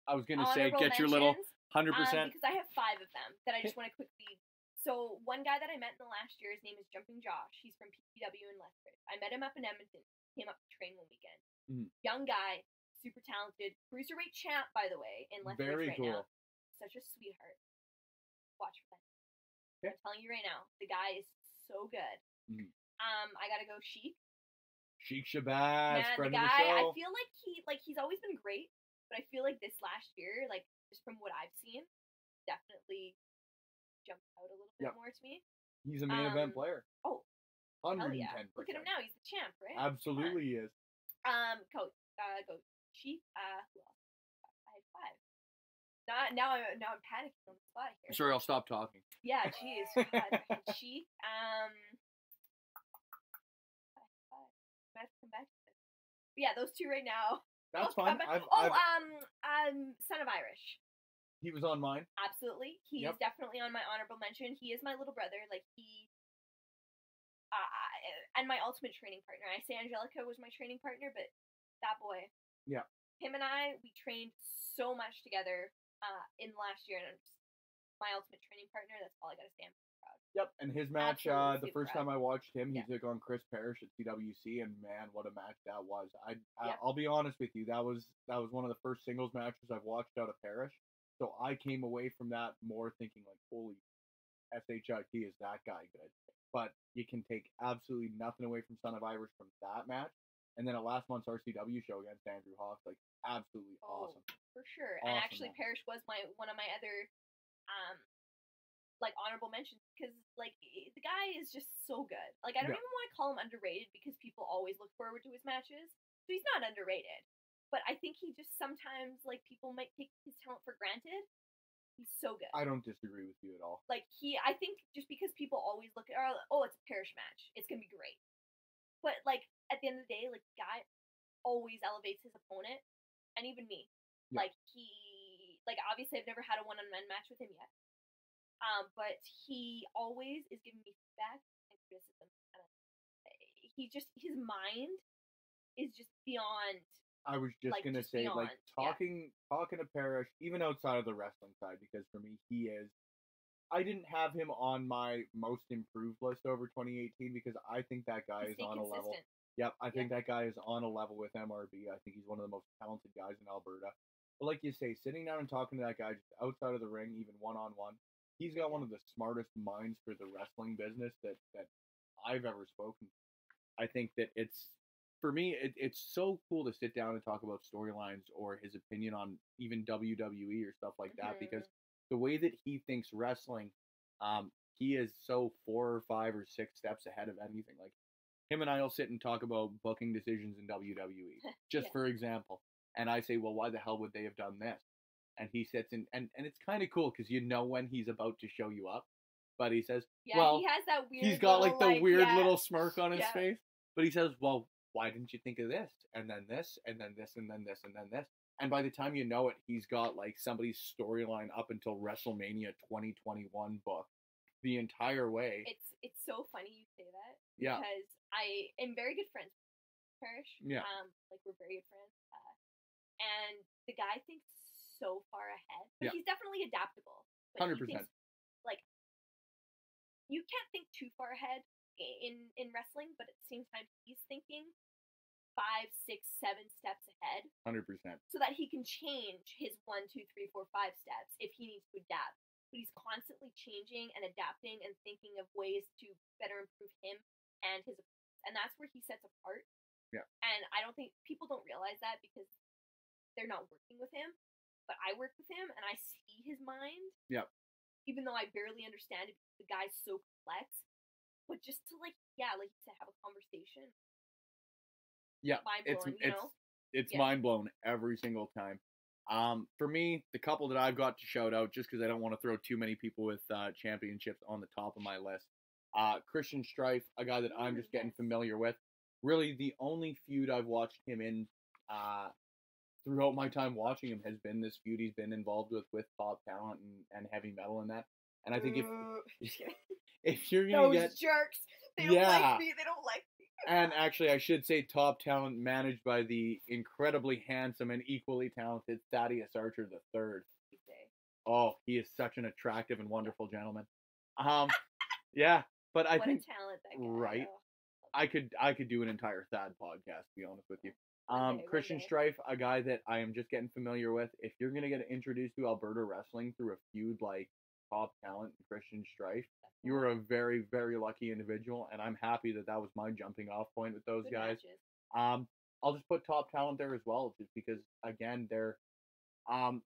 I was gonna say, get your little 100%. Because I have 5 of them that I just want to quickly. So one guy that I met in the last year, his name is Jumping Josh. He's from PPW in Lethbridge. I met him up in Edmonton. Came up to train one weekend. Young guy, super talented, cruiserweight champ, by the way, in Lethbridge Very right cool. now. Such a sweetheart. Watch for that. Okay. I'm telling you right now, the guy is so good. Mhm. I gotta go Sheik. Sheik Shabazz, Man, friend the of the guy, I show. feel like he's always been great, but I feel like this last year, like just from what I've seen, definitely jumped out a little bit Yep. more to me. He's a main event player. Oh, 110%. hell yeah! Look at him now; he's the champ, right? Absolutely he is. Coach, go Sheik. Who else? I had 5. Now I'm panicking on the spot here. Sorry, I'll stop talking. Yeah, jeez. God, Sheik. I have to come back to this. But yeah, those 2 right now. That's Oh, fine. Son of Irish. He was on mine. Absolutely, he's Yep. definitely on my honorable mention. He is my little brother. Like and my ultimate training partner. I say Angelica was my training partner, but that boy. Yeah. Him and I, we trained so much together in the last year, and I'm just my ultimate training partner. That's all I gotta say. I'm proud. Yep, and his match, Absolutely the super first proud. time I watched him, he Yeah. took on Chris Parrish at CWC, and man, what a match that was! Yep. I'll be honest with you, that was one of the first singles matches I've watched out of Parrish, so I came away from that more thinking like, holy, SHIT, is that guy good? But you can take absolutely nothing away from Son of Irish from that match, and then at last month's RCW show against Andrew Hawks, like absolutely awesome. For sure. And Awesome actually, match. Parrish was one of my other like honorable mentions because like the guy is just so good. Like I don't Yeah. even want to call him underrated because people always look forward to his matches. So he's not underrated. But I think he just sometimes like people might take his talent for granted. He's so good. I don't disagree with you at all. Like I think just because people always look at oh it's a Parrish match, it's gonna be great. But like at the end of the day, like the guy always elevates his opponent, and even me. Yeah. Like obviously I've never had a one-on-one match with him yet. But he always is giving me feedback and criticism. And his mind is just beyond. I was just like, gonna just say, beyond, like talking to Parrish, even outside of the wrestling side, because for me he is. I didn't have him on my most improved list over 2018 because I think that guy is Stay on a level. consistent. Yep, I think that guy is on a level with MRB. I think he's one of the most talented guys in Alberta. But like you say, sitting down and talking to that guy just outside of the ring, even one-on-one, he's got one of the smartest minds for the wrestling business that I've ever spoken. I think that for me, it's so cool to sit down and talk about storylines or his opinion on even WWE or stuff like that, because the way that he thinks wrestling, he is so 4 or 5 or 6 steps ahead of anything. Like him and I will sit and talk about booking decisions in WWE, just for example. And I say, well, why the hell would they have done this? And he sits in, and it's kind of cool because you know when he's about to show you up. But he says, well, he has that weird. he's got like the weird yeah. little smirk on his face. But he says, well, why didn't you think of this? And then this, and then this, and then this, and then this. And by the time you know it, he's got like somebody's storyline up until WrestleMania 2021 book the entire way. It's so funny you say that. Yeah. Because I am very good friends with Parrish. Yeah. Like we're very good friends. And the guy thinks so far ahead. But he's definitely adaptable. Like, 100%. Like you can't think too far ahead in wrestling, but at the same time he's thinking 5, 6, 7 steps ahead. 100%. So that he can change his 1, 2, 3, 4, 5 steps if he needs to adapt. But he's constantly changing and adapting and thinking of ways to better improve him and his opponents. And that's where he sets apart. Yeah. And I don't think people don't realize that because they're not working with him. But I work with him and I see his mind. Yeah. Even though I barely understand it because the guy's so complex. But just to like you said, have a conversation. Yeah, it's mind blown every single time. For me, the couple that I've got to shout out, just because I don't want to throw too many people with championships on the top of my list. Christian Strife, a guy that I'm just getting familiar with. Really, the only feud I've watched him in throughout my time watching him has been this feud he's been involved with Top Talent and Heavy Metal and that. And I think if you're gonna get jerks, they don't like me. They don't like me. And actually, I should say Top Talent managed by the incredibly handsome and equally talented Thaddeus Archer III. Oh, he is such an attractive and wonderful gentleman. Yeah, but I think a talent that guy, right. though. I could do an entire Thad podcast, to be honest with you. One Christian day. Strife, a guy that I am just getting familiar with. If you're gonna get introduced to Alberta wrestling through a feud like top talent in Christian Strife. You were a very, very lucky individual, and I'm happy that that was my jumping off point with those Good guys. matches. I'll just put top talent there as well, just because again they're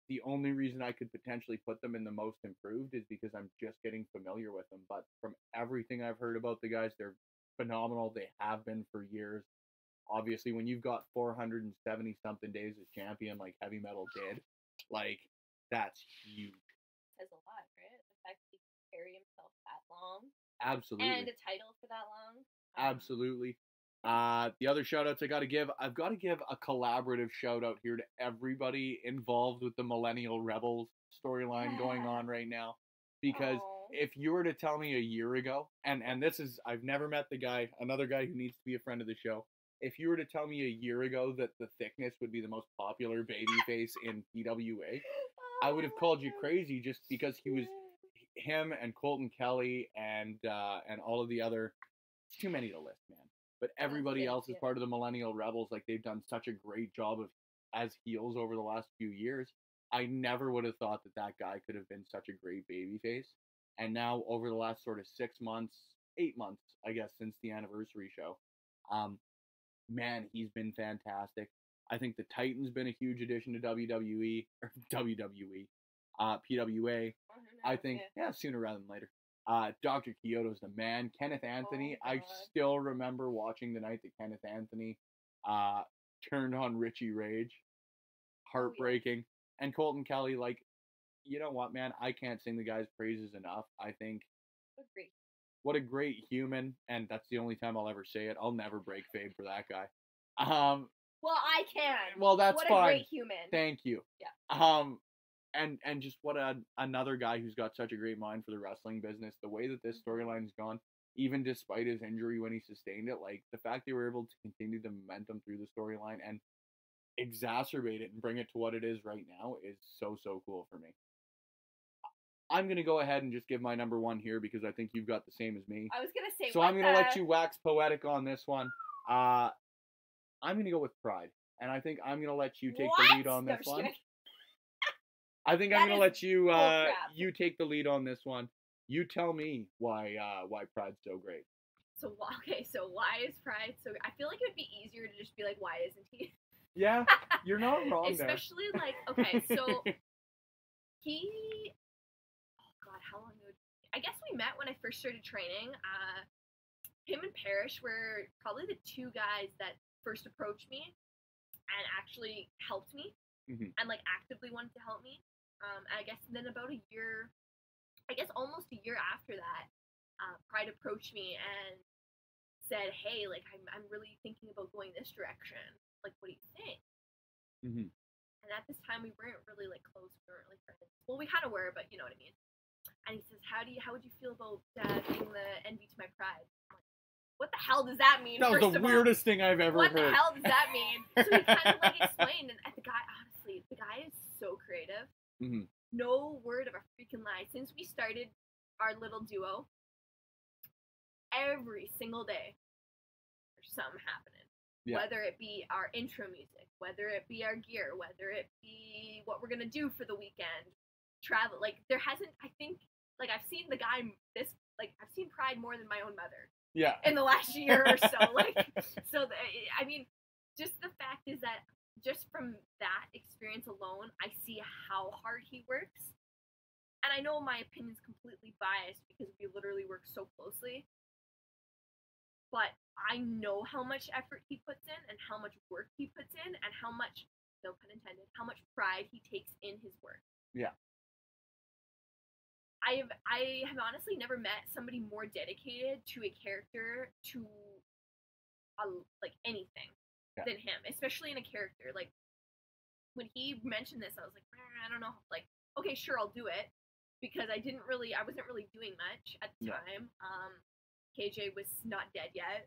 the only reason I could potentially put them in the most improved is because I'm just getting familiar with them. But from everything I've heard about the guys, they're phenomenal. They have been for years. Obviously, when you've got 470 something days as champion like Heavy Metal did, like that's huge. Says a lot, right? The fact that he can carry himself that long. Absolutely. And a title for that long. Absolutely. The other shout outs I've got to give a collaborative shout out here to everybody involved with the Millennial Rebels storyline going on right now. Because if you were to tell me a year ago, and this is, I've never met the guy, another guy who needs to be a friend of the show. If you were to tell me a year ago that the Thickness would be the most popular babyface in PWA, I would have called you crazy just because he was, him and Colton Kelly and all of the other, it's too many to list, man. But everybody else is part of the Millennial Rebels. Like, they've done such a great job of as heels over the last few years. I never would have thought that that guy could have been such a great babyface. And now over the last sort of 6 months, 8 months, I guess, since the anniversary show, man, he's been fantastic. I think the Titan's been a huge addition to WWE, or WWE, PWA. I think, sooner rather than later. Dr. Kyoto's the man. Kenneth Anthony, I still remember watching the night that Kenneth Anthony turned on Richie Rage. Heartbreaking. And Colton Kelly, like, you know what, man? I can't sing the guy's praises enough. I think what a great human, and that's the only time I'll ever say it. I'll never break fade for that guy. Well, I can. Well, that's what fine. What a great human. Thank you. Yeah. And just what another guy who's got such a great mind for the wrestling business. The way that this storyline's gone, even despite his injury when he sustained it, like the fact they were able to continue the momentum through the storyline and exacerbate it and bring it to what it is right now is so cool for me. I'm going to go ahead and just give my number one here because I think you've got the same as me. I was going to say, so I'm going to let you wax poetic on this one. I'm going to go with Pride. And I think I'm going to let you take the lead on this one. I think I'm going to let you you take the lead on this one. You tell me why Pride's so great. So why is Pride so great? I feel like it would be easier to just be like, why isn't he? Yeah, you're not wrong Especially there. Like, okay, so he... how long ago? I guess we met when I first started training. Him and Parrish were probably the two guys that first approached me and actually helped me and like actively wanted to help me. I guess then about a year, almost a year after that, Pride approached me and said, "Hey, like I'm really thinking about going this direction. Like, what do you think?" And at this time, we weren't really like close. We weren't really friends. Well, we kind of were, but you know what I mean. And he says, how would you feel about being the envy to my Pride? I'm like, what the hell does that mean? That was the weirdest thing I've ever heard. What the hell does that mean? So he kind of like explained, and the guy, honestly, the guy is so creative. No word of a freaking lie. Since we started our little duo, every single day, there's something happening. Yeah. Whether it be our intro music, whether it be our gear, whether it be what we're gonna do for the weekend, travel. Like, there hasn't, I think, like, I've seen the guy, I've seen Pride more than my own mother. Yeah. In the last year or so. I mean, just the fact is that just from that experience alone, I see how hard he works. And I know my opinion's completely biased because we literally work so closely. But I know how much effort he puts in and how much work he puts in and how much, no pun intended, how much pride he takes in his work. Yeah. I have honestly never met somebody more dedicated to a character, to like anything than him, especially in a character. Like, when he mentioned this, I was like, I don't know, like, okay, sure, I'll do it, because I wasn't really doing much at the time. KJ was not dead yet,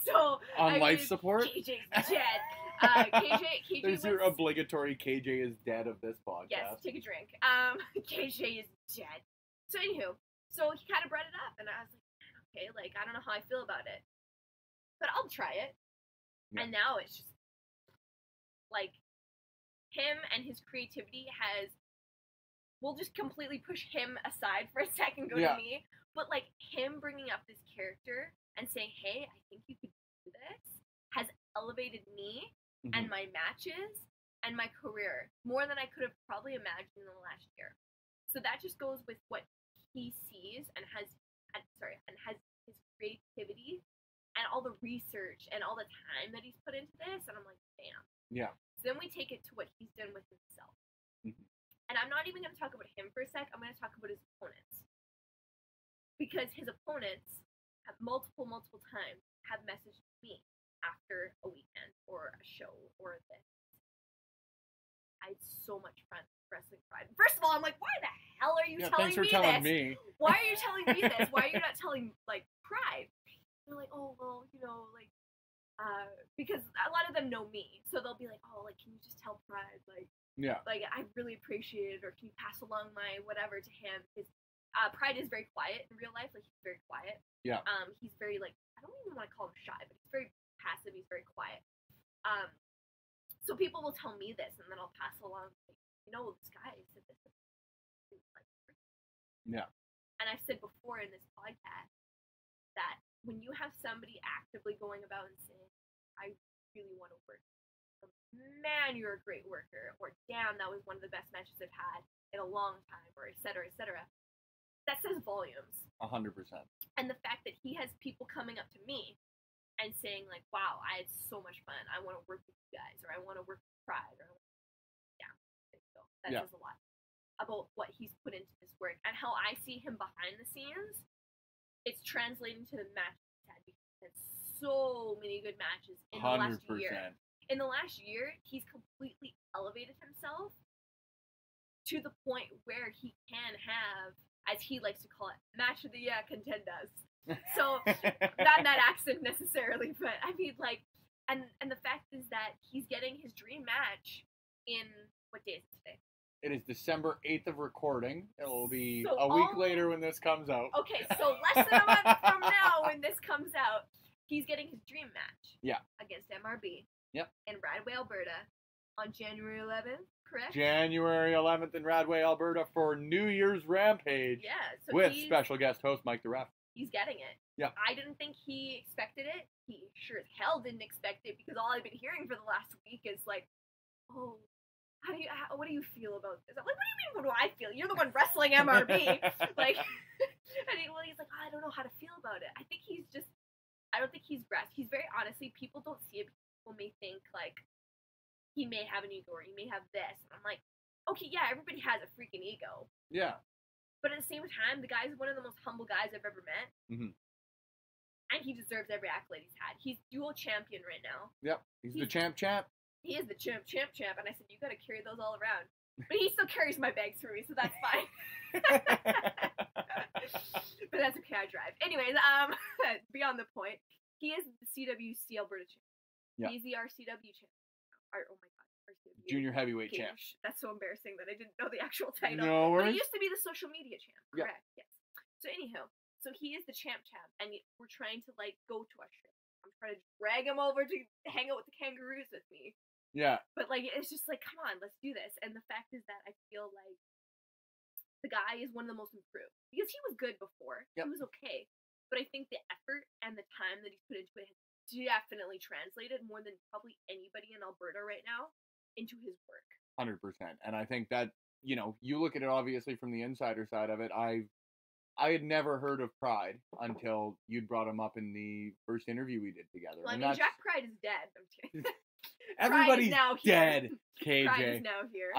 so on life support. KJ's dead. KJ There's your obligatory KJ is dead of this podcast. Yes, take a drink. KJ is dead. So anywho, so he kind of brought it up, and I was like, okay, like, I don't know how I feel about it, but I'll try it. Yeah. And now it's just like him and his creativity has we'll just completely push him aside for a second, go Yeah. to me. But like him bringing up this character and saying, "Hey, I think you could do this," has elevated me and my matches and my career more than I could have probably imagined in the last year. So that just goes with what he sees and has his creativity and all the research and all the time that he's put into this, and I'm like, damn. Yeah. So then we take it to what he's done with himself. And I'm not even going to talk about him for a sec. I'm going to talk about his opponents. Because his opponents have multiple times have messaged me after a weekend or a show or this. I had so much fun wrestling Pride. First of all, I'm like, why the hell are you telling thanks for me telling this? me. Why are you telling me this? Why are you not telling, like, Pride? They're like, oh, well, you know, like, because a lot of them know me. So they'll be like, oh, like, can you just tell Pride, like, Yeah. like, I really appreciate it, or can you pass along my whatever to him? Because Pride is very quiet in real life. Like, he's very quiet. Yeah. He's very, like, I don't even want to call him shy, but he's very passive. He's very quiet. So people will tell me this, and then I'll pass along, like, you know, this guy said this. Like, Yeah. and I've said before in this podcast that when you have somebody actively going about and saying, I really want to work, man, you're a great worker, or damn, that was one of the best matches I've had in a long time, or et cetera, that says volumes. 100%. And the fact that he has people coming up to me and saying, like, wow, I had so much fun, I want to work with you guys, or I want to work with Pride, or yeah, so that says a lot about what he's put into this work, and how I see him behind the scenes. It's translating to the match he's had, because he's had so many good matches in the last 100%. year. In the last year, he's completely elevated himself to the point where he can have, as he likes to call it, match of the year contenders. So not that accent necessarily, but I mean, like, and the fact is that he's getting his dream match in, what day is it today? It is December 8th of recording. It will be So a week later when this comes out. Okay, so less than a month from now when this comes out, he's getting his dream match. Yeah. Against MRB. Yep. In Radway, Alberta, on January 11th, correct? January 11th in Radway, Alberta for New Year's Rampage. Yeah. So with special guest host Mike the Ref. He's getting it. Yeah. I didn't think he expected it. He sure as hell didn't expect it, because all I've been hearing for the last week is like, oh, what do you feel about this? I'm like, what do you mean, what do I feel? You're the one wrestling MRB. Like, and he's like, oh, I don't know how to feel about it. I don't think he's grasped. He's very, honestly, people don't see it. People may think, like, he may have an ego, or he may have this. And I'm like, okay, yeah, everybody has a freaking ego. Yeah. But at the same time, the guy's one of the most humble guys I've ever met. And he deserves every accolade he's had. He's dual champion right now. Yep. He's the champ. He is the champ. And I said, you gotta carry those all around. But he still carries my bags for me, so that's fine. But that's okay, I drive. Anyways, beyond the point, he is the CWC Alberta champ. Yeah. He's the RCW champ. Oh my god, RCW. Junior heavyweight champ. That's so embarrassing that I didn't know the actual title. No But worries. it used to be the social media champ, Yeah. correct? Yes. So anyhow, so he is the champ, and we're trying to, like, go to Australia. I'm trying to drag him over to hang out with the kangaroos with me. Yeah. But, like, it's just like, come on, let's do this. And the fact is that I feel like the guy is one of the most improved. Because he was good before. Yep. He was okay. But I think the effort and the time that he's put into it has definitely translated more than probably anybody in Alberta right now into his work. 100%. And I think that, you know, you look at it obviously from the insider side of it. I had never heard of Pride until you'd brought him up in the first interview we did together. Well, I mean, Jack Pride is dead. I'm kidding. Everybody's now dead, KJ. Pride is now here.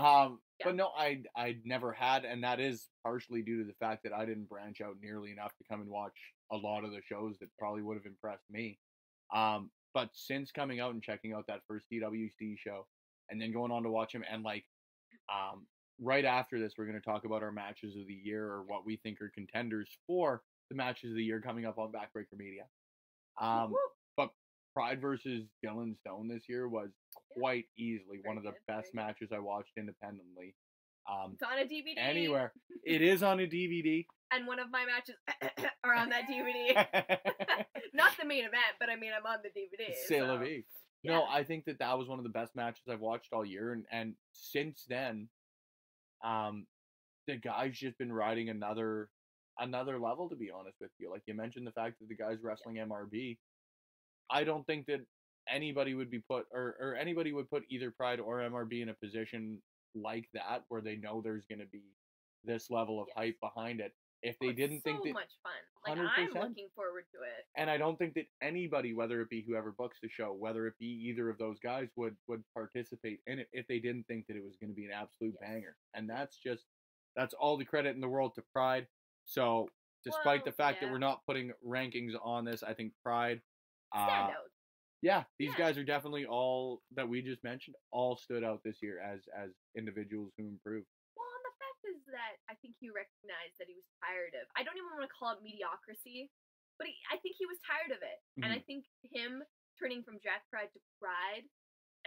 But no, I never had, and that is partially due to the fact that I didn't branch out nearly enough to come and watch a lot of the shows that probably would have impressed me. But since coming out and checking out that first DWC show, and then going on to watch him, and like, right after this, we're going to talk about our matches of the year, or what we think are contenders for the matches of the year coming up on Backbreaker Media. But Pride versus Dylan Stone this year was quite easily one of the best matches I watched independently. It's on a DVD. Anywhere. It is on a DVD. And one of my matches are on that DVD. Not the main event, but I mean, I'm on the DVD. C'est la vie. Yeah. No, I think that was one of the best matches I've watched all year. And since then, the guy's just been riding another level, to be honest with you. Like you mentioned the fact that the guy's wrestling MRB. I don't think that anybody would be put or anybody would put either Pride or MRB in a position like that where they know there's going to be this level of hype behind it. If they didn't think that, so much fun. Like 100%. I'm looking forward to it. And I don't think that anybody, whether it be whoever books the show, whether it be either of those guys, would participate in it if they didn't think that it was going to be an absolute banger. And that's all the credit in the world to Pride. So despite the fact that we're not putting rankings on this, I think Pride stand out. Yeah, these guys are definitely all that we just mentioned, all stood out this year as individuals who improved. Well, and the fact is that I think he recognized that he was tired of, I don't even want to call it mediocrity, but I think he was tired of it. And I think him turning from Jack Pride to Pride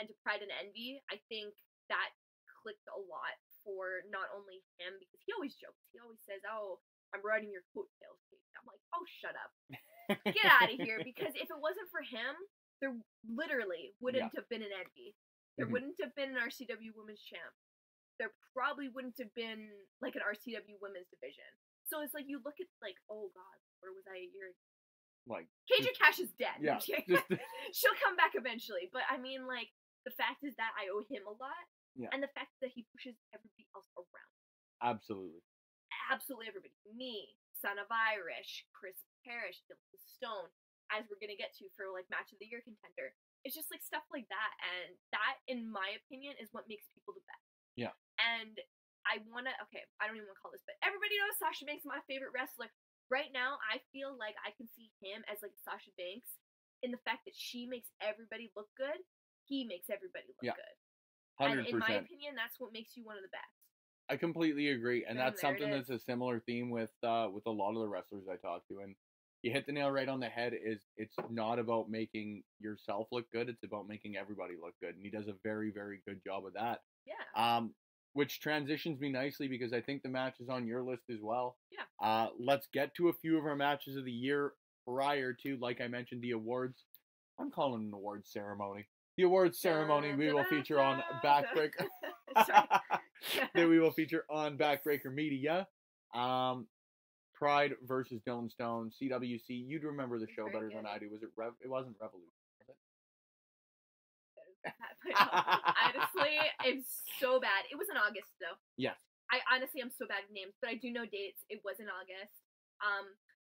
and to Pride and Envy, I think that clicked a lot for not only him, because he always jokes. He always says, "Oh, I'm riding your coattails, Kate." I'm like, "Oh, shut up. Get out of here." Because if it wasn't for him, there literally wouldn't have been an Envy. There wouldn't have been an RCW Women's Champ. There probably wouldn't have been like an RCW Women's Division. So it's like you look at like, oh God, where was I a year ago? Like KJ Cash is dead. Yeah, she'll come back eventually. But I mean, like the fact is that I owe him a lot, and the fact that he pushes everybody else around. Absolutely Everybody. Me, Son of Irish, Chris Parrish, Dylan Stone. As we're gonna get to for like match of the year contender, it's just like stuff like that, and that, in my opinion, is what makes people the best. Yeah. And I wanna, I don't even want to call this, but everybody knows Sasha Banks is my favorite wrestler. Right now, I feel like I can see him as like Sasha Banks in the fact that she makes everybody look good, he makes everybody look good. 100%. And in my opinion, that's what makes you one of the best. I completely agree, and that's there something that's a similar theme with a lot of the wrestlers I talk to, and you hit the nail right on the head. It's not about making yourself look good, it's about making everybody look good, and he does a very, very good job of that. Yeah. Which transitions me nicely because I think the match is on your list as well. Yeah. Let's get to a few of our matches of the year prior to, like I mentioned, the awards. I'm calling it an awards ceremony. The awards ceremony we will feature on Backbreaker. That we will feature on Backbreaker Media. Pride versus Dylan Stone, CWC. You'd remember the show better than I do. Was it it wasn't Revolution, was it? Honestly, it's so bad. It was in August though. Yes. I honestly am so bad with names, but I do know dates. It was in August.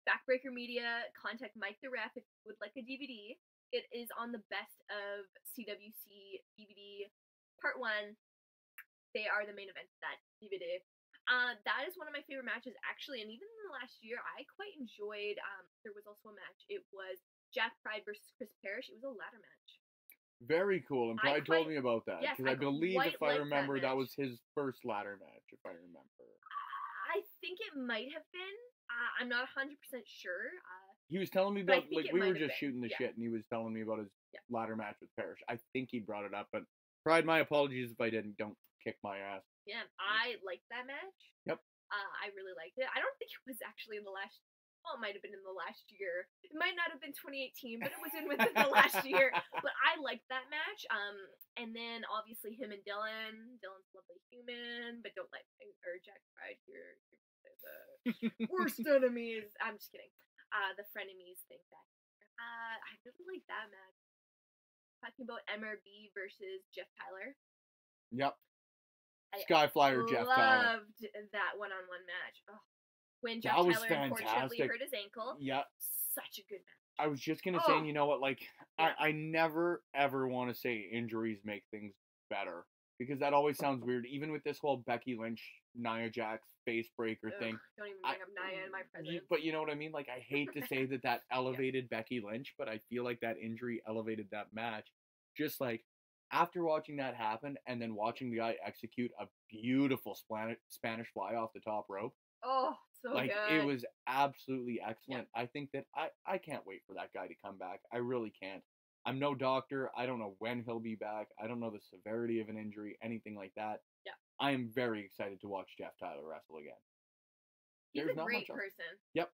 Backbreaker Media, contact Mike the Ref if you would like a DVD. It is on the Best of CWC DVD Part 1. They are the main event of that DVD. That is one of my favorite matches, actually, and even in the last year, I quite enjoyed, there was also a match, it was Jack Pride versus Chris Parrish. It was a ladder match. Very cool, and Pride told me about that, because Yes, I believe, if I remember, that was his first ladder match, if I remember. I think it might have been. I'm not 100% sure. He was telling me about, like, we were just been. shooting the shit, and he was telling me about his ladder match with Parrish. I think he brought it up, but Pride, my apologies if I didn't. Don't kick my ass. Yeah, I liked that match. Yep. I really liked it. I don't think it was actually in the last. Well, it might have been in the last year. It might not have been 2018, but it was within the last year. But I liked that match. And then obviously him and Dylan. Dylan's a lovely human, but don't let Jack Pride here. The worst enemies. I'm just kidding. The frenemies thing back here. I really like that match. Talking about MRB versus Jeff Tyler. Yep. Skyflyer Jeff Tyler. Loved that one-on-one match. Oh. When Jeff Tyler unfortunately hurt his ankle. Yeah. Such a good match. I was just going to say, you know what, like, I never, ever want to say injuries make things better. Because that always sounds weird. Even with this whole Becky Lynch, Nia Jax face breaker thing. Don't even bring up Nia in my presence. But you know what I mean? Like, I hate to say that elevated Becky Lynch, but I feel like that injury elevated that match. Just like, after watching that happen, and then watching the guy execute a beautiful Spanish fly off the top rope. Oh, so like, good. It was absolutely excellent. Yeah. I think that I can't wait for that guy to come back. I really can't. I'm no doctor. I don't know when he'll be back. I don't know the severity of an injury, anything like that. Yeah. I am very excited to watch Jeff Tyler wrestle again. He's a great person. Yep.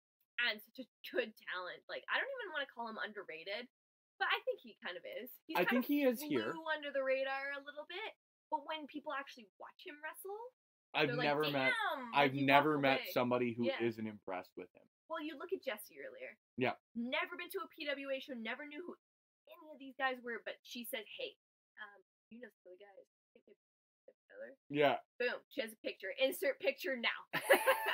And such a good talent. Like, I don't even want to call him underrated, but I think he kind of is. I think he is here. Flew under the radar a little bit, but when people actually watch him wrestle, I've They're never like, met. "Damn!" Like, I've you never walk met away. somebody who Yeah. isn't impressed with him. Well, you look at Jessie earlier. Yeah. Never been to a PWA show. Never knew who any of these guys were. But she said, "Hey, you know some of the guys." Yeah. Boom. She has a picture. Insert picture now.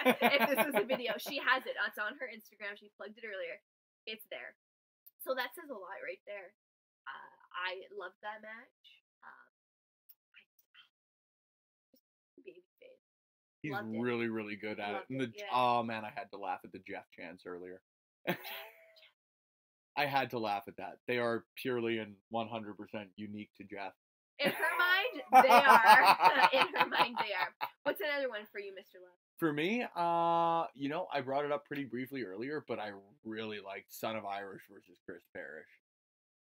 If this is a video, she has it. It's on her Instagram. She plugged it earlier. It's there. So that says a lot right there. I love that match. Babyface. He's Loved it. really, really good at Loved it. And it, yeah. Oh man, I had to laugh at the Jeff chants earlier. I had to laugh at that. They are purely and 100% unique to Jeff. In her mind, they are. In her mind, they are. What's another one for you, Mr. Love? For me, I brought it up pretty briefly earlier, but I really liked Son of Irish versus Chris Parrish.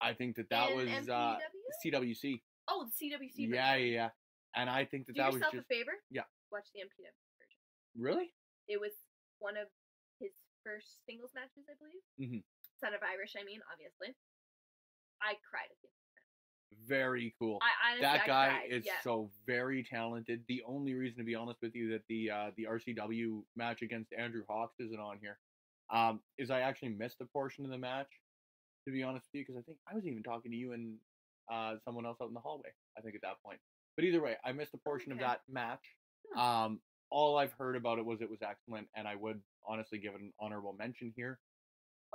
I think that In was MPW? CWC. Oh, the CWC version. Yeah. And I think that Do that was yourself just a favor? Yeah. Watch the MPW version. Really. It was one of his first singles matches, I believe. Mhm. Son of Irish, I mean, obviously. I cried at the end. Very cool. I That guy cried. is Yeah. so very talented. The only reason, to be honest with you, that the RCW match against Andrew Hawks isn't on here, is I actually missed a portion of the match, to be honest with you, because I think I was even talking to you and someone else out in the hallway, I think, at that point. But either way, I missed a portion of Okay. that match. All I've heard about it was excellent, and I would honestly give it an honorable mention here.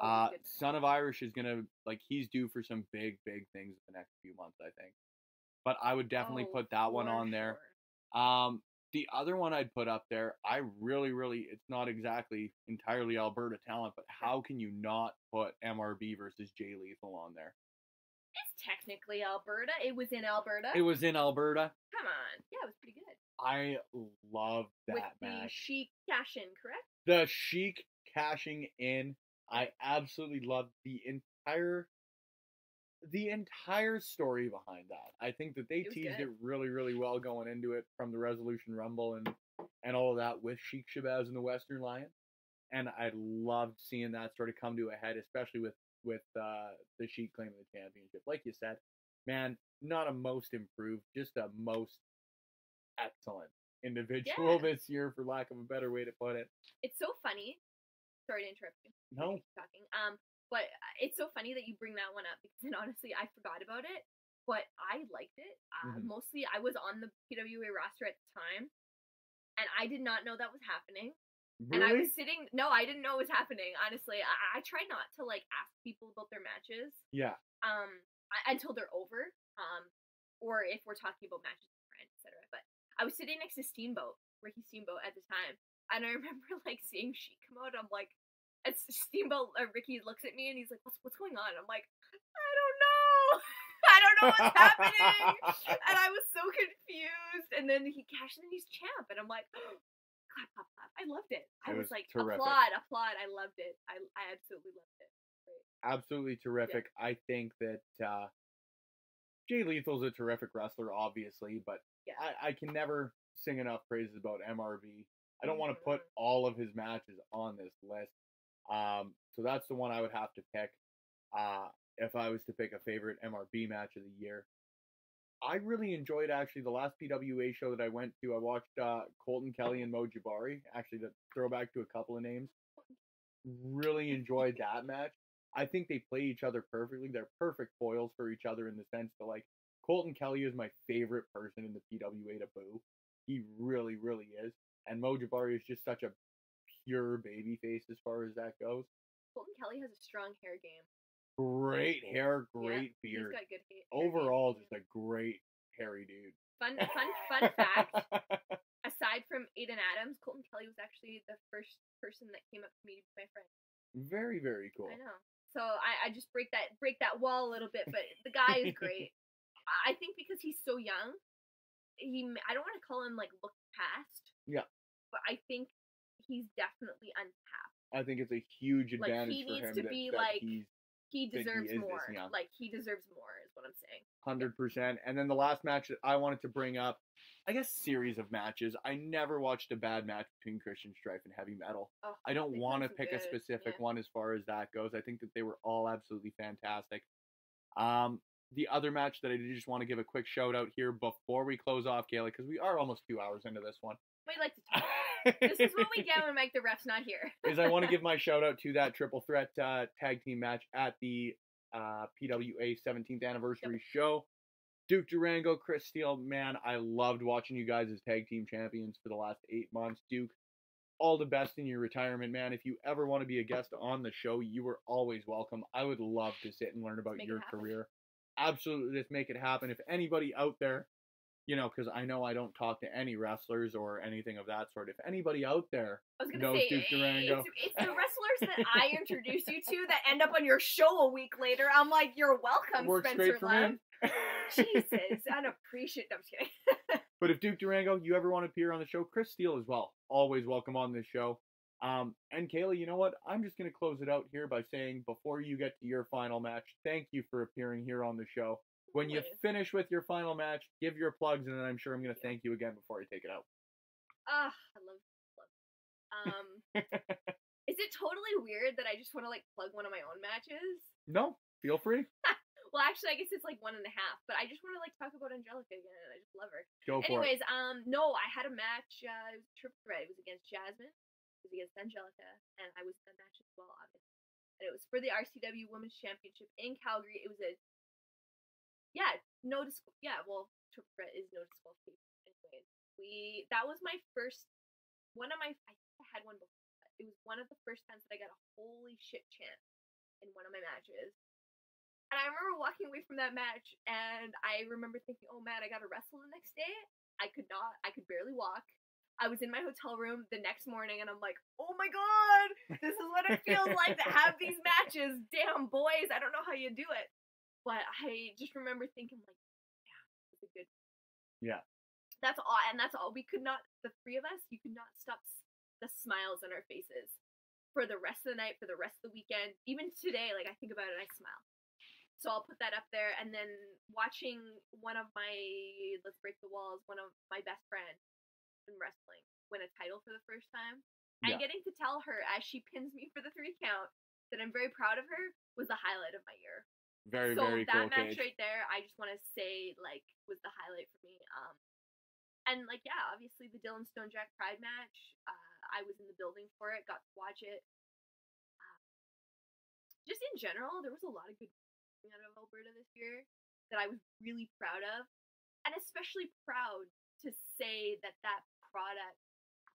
Oh, good. Son of Irish is gonna, he's due for some big things in the next few months, I think. But I would definitely Oh, put that one for on there. sure. The other one I'd put up there, I really, it's not exactly entirely Alberta talent, but how can you not put MRB versus Jay Lethal on there? It's technically Alberta. It was in Alberta. It was in Alberta. Come on. Yeah, it was pretty good. I love that With the match. Chic cash-in, correct? The Chic cashing in. I absolutely loved the entire story behind that. I think that they It was teased good. it really well going into it, from the Resolution Rumble and all of that, with Sheik Shabazz and the Western Lion. And I loved seeing that sort of come to a head, especially with the Sheik claiming the championship. Like you said, man, not a most improved, just a most excellent individual Yeah. this year, for lack of a better way to put it. It's so funny. Sorry to interrupt you. No. Keep talking. But it's so funny that you bring that one up, because then honestly, I forgot about it. But I liked it. Mostly, I was on the PWA roster at the time, and I did not know that was happening. Really? And I was sitting. No, I didn't know it was happening. Honestly, I try not to ask people about their matches. Yeah. Until they're over. Or if we're talking about matches with friends, etc. But I was sitting next to Ricky Steamboat at the time, and I remember seeing Sheik come out. I'm like, it's Steamboat. Ricky looks at me and he's like, "What's going on?" I'm like, "I don't know. I don't know what's happening." And I was so confused. And then he cashed in, and he's champ, and I'm like, clap, clap, clap. I loved it. I was like, terrific. applaud. I loved it. I absolutely loved it. Great. Absolutely terrific. Yeah. I think that Jay Lethal's a terrific wrestler, obviously, but yeah. I can never sing enough praises about MRV. I don't want to put all of his matches on this list. So that's the one I would have to pick if I was to pick a favorite MRB match of the year. I really enjoyed, actually, the last PWA show that I went to. I watched Colton Kelly and Mo Jabari, actually, to throw back to a couple of names. Really enjoyed that match. I think they play each other perfectly. They're perfect foils for each other, in the sense that, Colton Kelly is my favorite person in the PWA to boo. He really is. And Mo Jabari is just such a pure babyface as far as that goes. Colton Kelly has a strong hair game. Great hair, great beard. He's got good hair. Overall, just a great hairy dude. Fun fact. Aside from Aiden Adams, Colton Kelly was actually the first person that came up to me to be my friend. Very cool. I know. So I just break that wall a little bit, but the guy is great. I think because he's so young, I don't want to call him look past. Yeah. But I think he's definitely untapped. I think it's a huge advantage he for needs him to that, be he deserves more. He deserves more is what I'm saying. 100%. And then the last match that I wanted to bring up, I guess series of matches. I never watched a bad match between Christian Strife and Heavy Metal. Oh, I don't want to pick a good. specific one as far as that goes. I think that they were all absolutely fantastic. The other match that I just want to give a quick shout out here before we close off, Kayla, because we are almost 2 hours into this one. We like to talk. This is what we get when Mike the Ref's not here. Is I want to give my shout out to that triple threat tag team match at the PWA 17th anniversary show. Duke Durango, Chris Steele, man, I loved watching you guys as tag team champions for the last 8 months. Duke, all the best in your retirement, man. If you ever want to be a guest on the show, you are always welcome. I would love to sit and learn about your career. Absolutely, let's make it happen. If anybody out there, you know, because I know I don't talk to any wrestlers or anything of that sort. If anybody out there knows Duke Durango. It's the wrestlers that I introduce you to that end up on your show a week later. I'm like, you're welcome, Works Spencer great for Love. me. Jesus, unappreciative. No, I'm just kidding. But if Duke Durango, you ever want to appear on the show, Chris Steele as well. Always welcome on this show. And Kayla, you know what? I'm just going to close it out here by saying, before you get to your final match, thank you for appearing here on the show. When you finish with your final match, give your plugs, and then I'm sure I'm going to thank you again before I take it out. I love plugs. Is it totally weird that I just want to, like, plug one of my own matches? No, feel free. Well, actually, I guess it's, like, 1.5, but I just want to, like, talk about Angelica again, and I just love her. Go for it. Anyways, no, I had a match, it was a triple threat. It was against Jasmine, it was against Angelica, and I was in that match as well, obviously. And it was for the RCW Women's Championship in Calgary. It was a triple threat is no disqualification. Anyways, that was my first, I think I had one before, but it was one of the first times that I got a holy shit chant in one of my matches. And I remember walking away from that match, and I remember thinking, oh man, I gotta wrestle the next day. I could barely walk. I was in my hotel room the next morning, and I'm like, oh my god, this is what it feels like to have these matches. Damn, boys, I don't know how you do it. But I just remember thinking, like, yeah, it's a good. Yeah. That's all, and that's all. We could not, the three of us, you could not stop the smiles on our faces for the rest of the night, for the rest of the weekend. Even today, like, I think about it, I smile. So I'll put that up there, and then watching one of my, let's break the walls, one of my best friends in wrestling win a title for the first time, and getting to tell her as she pins me for the 3 count that I'm very proud of her was the highlight of my year. Very cool. So that match right there, I just want to say, like, was the highlight for me. And, like, yeah, obviously the Dylan Stone Jack Pride match, I was in the building for it, got to watch it. Just in general, there was a lot of good out of Alberta this year that I was really proud of, and especially proud to say that product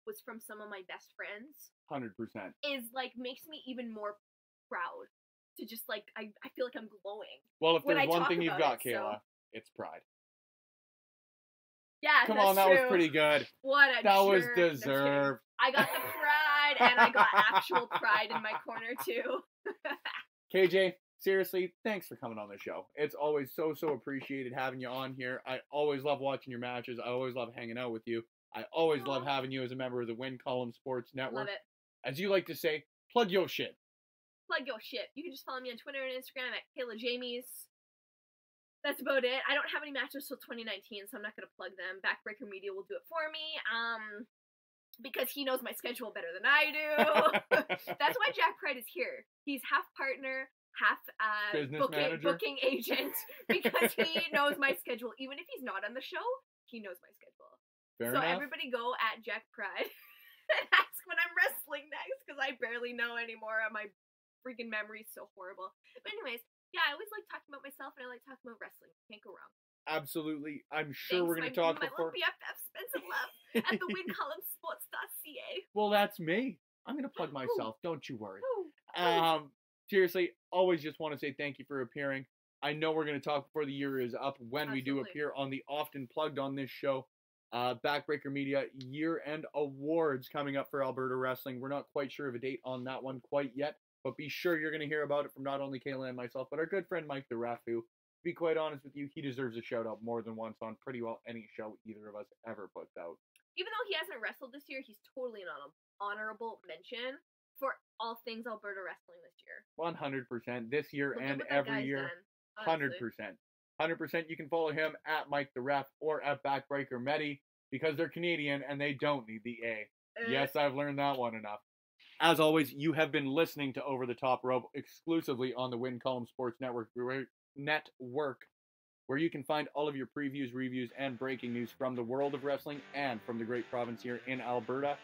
was from some of my best friends. 100% is like makes me even more proud to just like I feel like I'm glowing. Well, if there's one thing you've got, Kayla, it's pride. Yeah, come on, that was pretty good. What a that was deserved. I got the pride, and I got actual pride in my corner too. KJ, seriously, thanks for coming on the show. It's always so appreciated having you on here. I always love watching your matches. I always love hanging out with you. I always love having you as a member of the Win Column Sports Network. Love it. As you like to say, plug your shit. Plug your shit. You can just follow me on Twitter and Instagram at Kayla Jamies. That's about it. I don't have any matches till 2019, so I'm not going to plug them. Backbreaker Media will do it for me. Because he knows my schedule better than I do. That's why Jack Pride is here. He's half partner, half booking agent, because he knows my schedule. Even if he's not on the show, he knows my schedule. Fair enough. Everybody go at Jack Pride and ask when I'm wrestling next, because I barely know anymore. My freaking memory's so horrible. But anyways, yeah, I always like talking about myself, and I like talking about wrestling. Can't go wrong. Absolutely. I'm sure we're going to talk before. My little BFF, Spencer Love, at the wincolumnsports.ca. Well, that's me. I'm going to plug myself. Don't you worry. Seriously, always just want to say thank you for appearing. I know we're going to talk before the year is up when we do appear on the Often Plugged on this show. Backbreaker Media year-end awards coming up for Alberta Wrestling. We're not quite sure of a date on that one quite yet, but be sure you're going to hear about it from not only Kayla and myself, but our good friend Mike the Ref, who, to be quite honest with you, he deserves a shout-out more than once on pretty well any show either of us ever puts out. Even though he hasn't wrestled this year, he's totally an honorable mention for all things Alberta wrestling this year. 100%. This year and every year. 100%. 100%. You can follow him at Mike the Ref or at Backbreaker Media because they're Canadian and they don't need the A. Yes, I've learned that one enough. As always, you have been listening to Over the Top Rope exclusively on the Win Column Sports Network, where you can find all of your previews, reviews, and breaking news from the world of wrestling and from the great province here in Alberta,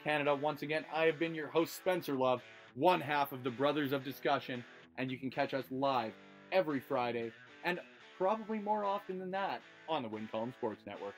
Canada. Once again, I have been your host, Spencer Love, one half of the Brothers of Discussion, and you can catch us live every Friday, and probably more often than that, on the Win Column Sports Network.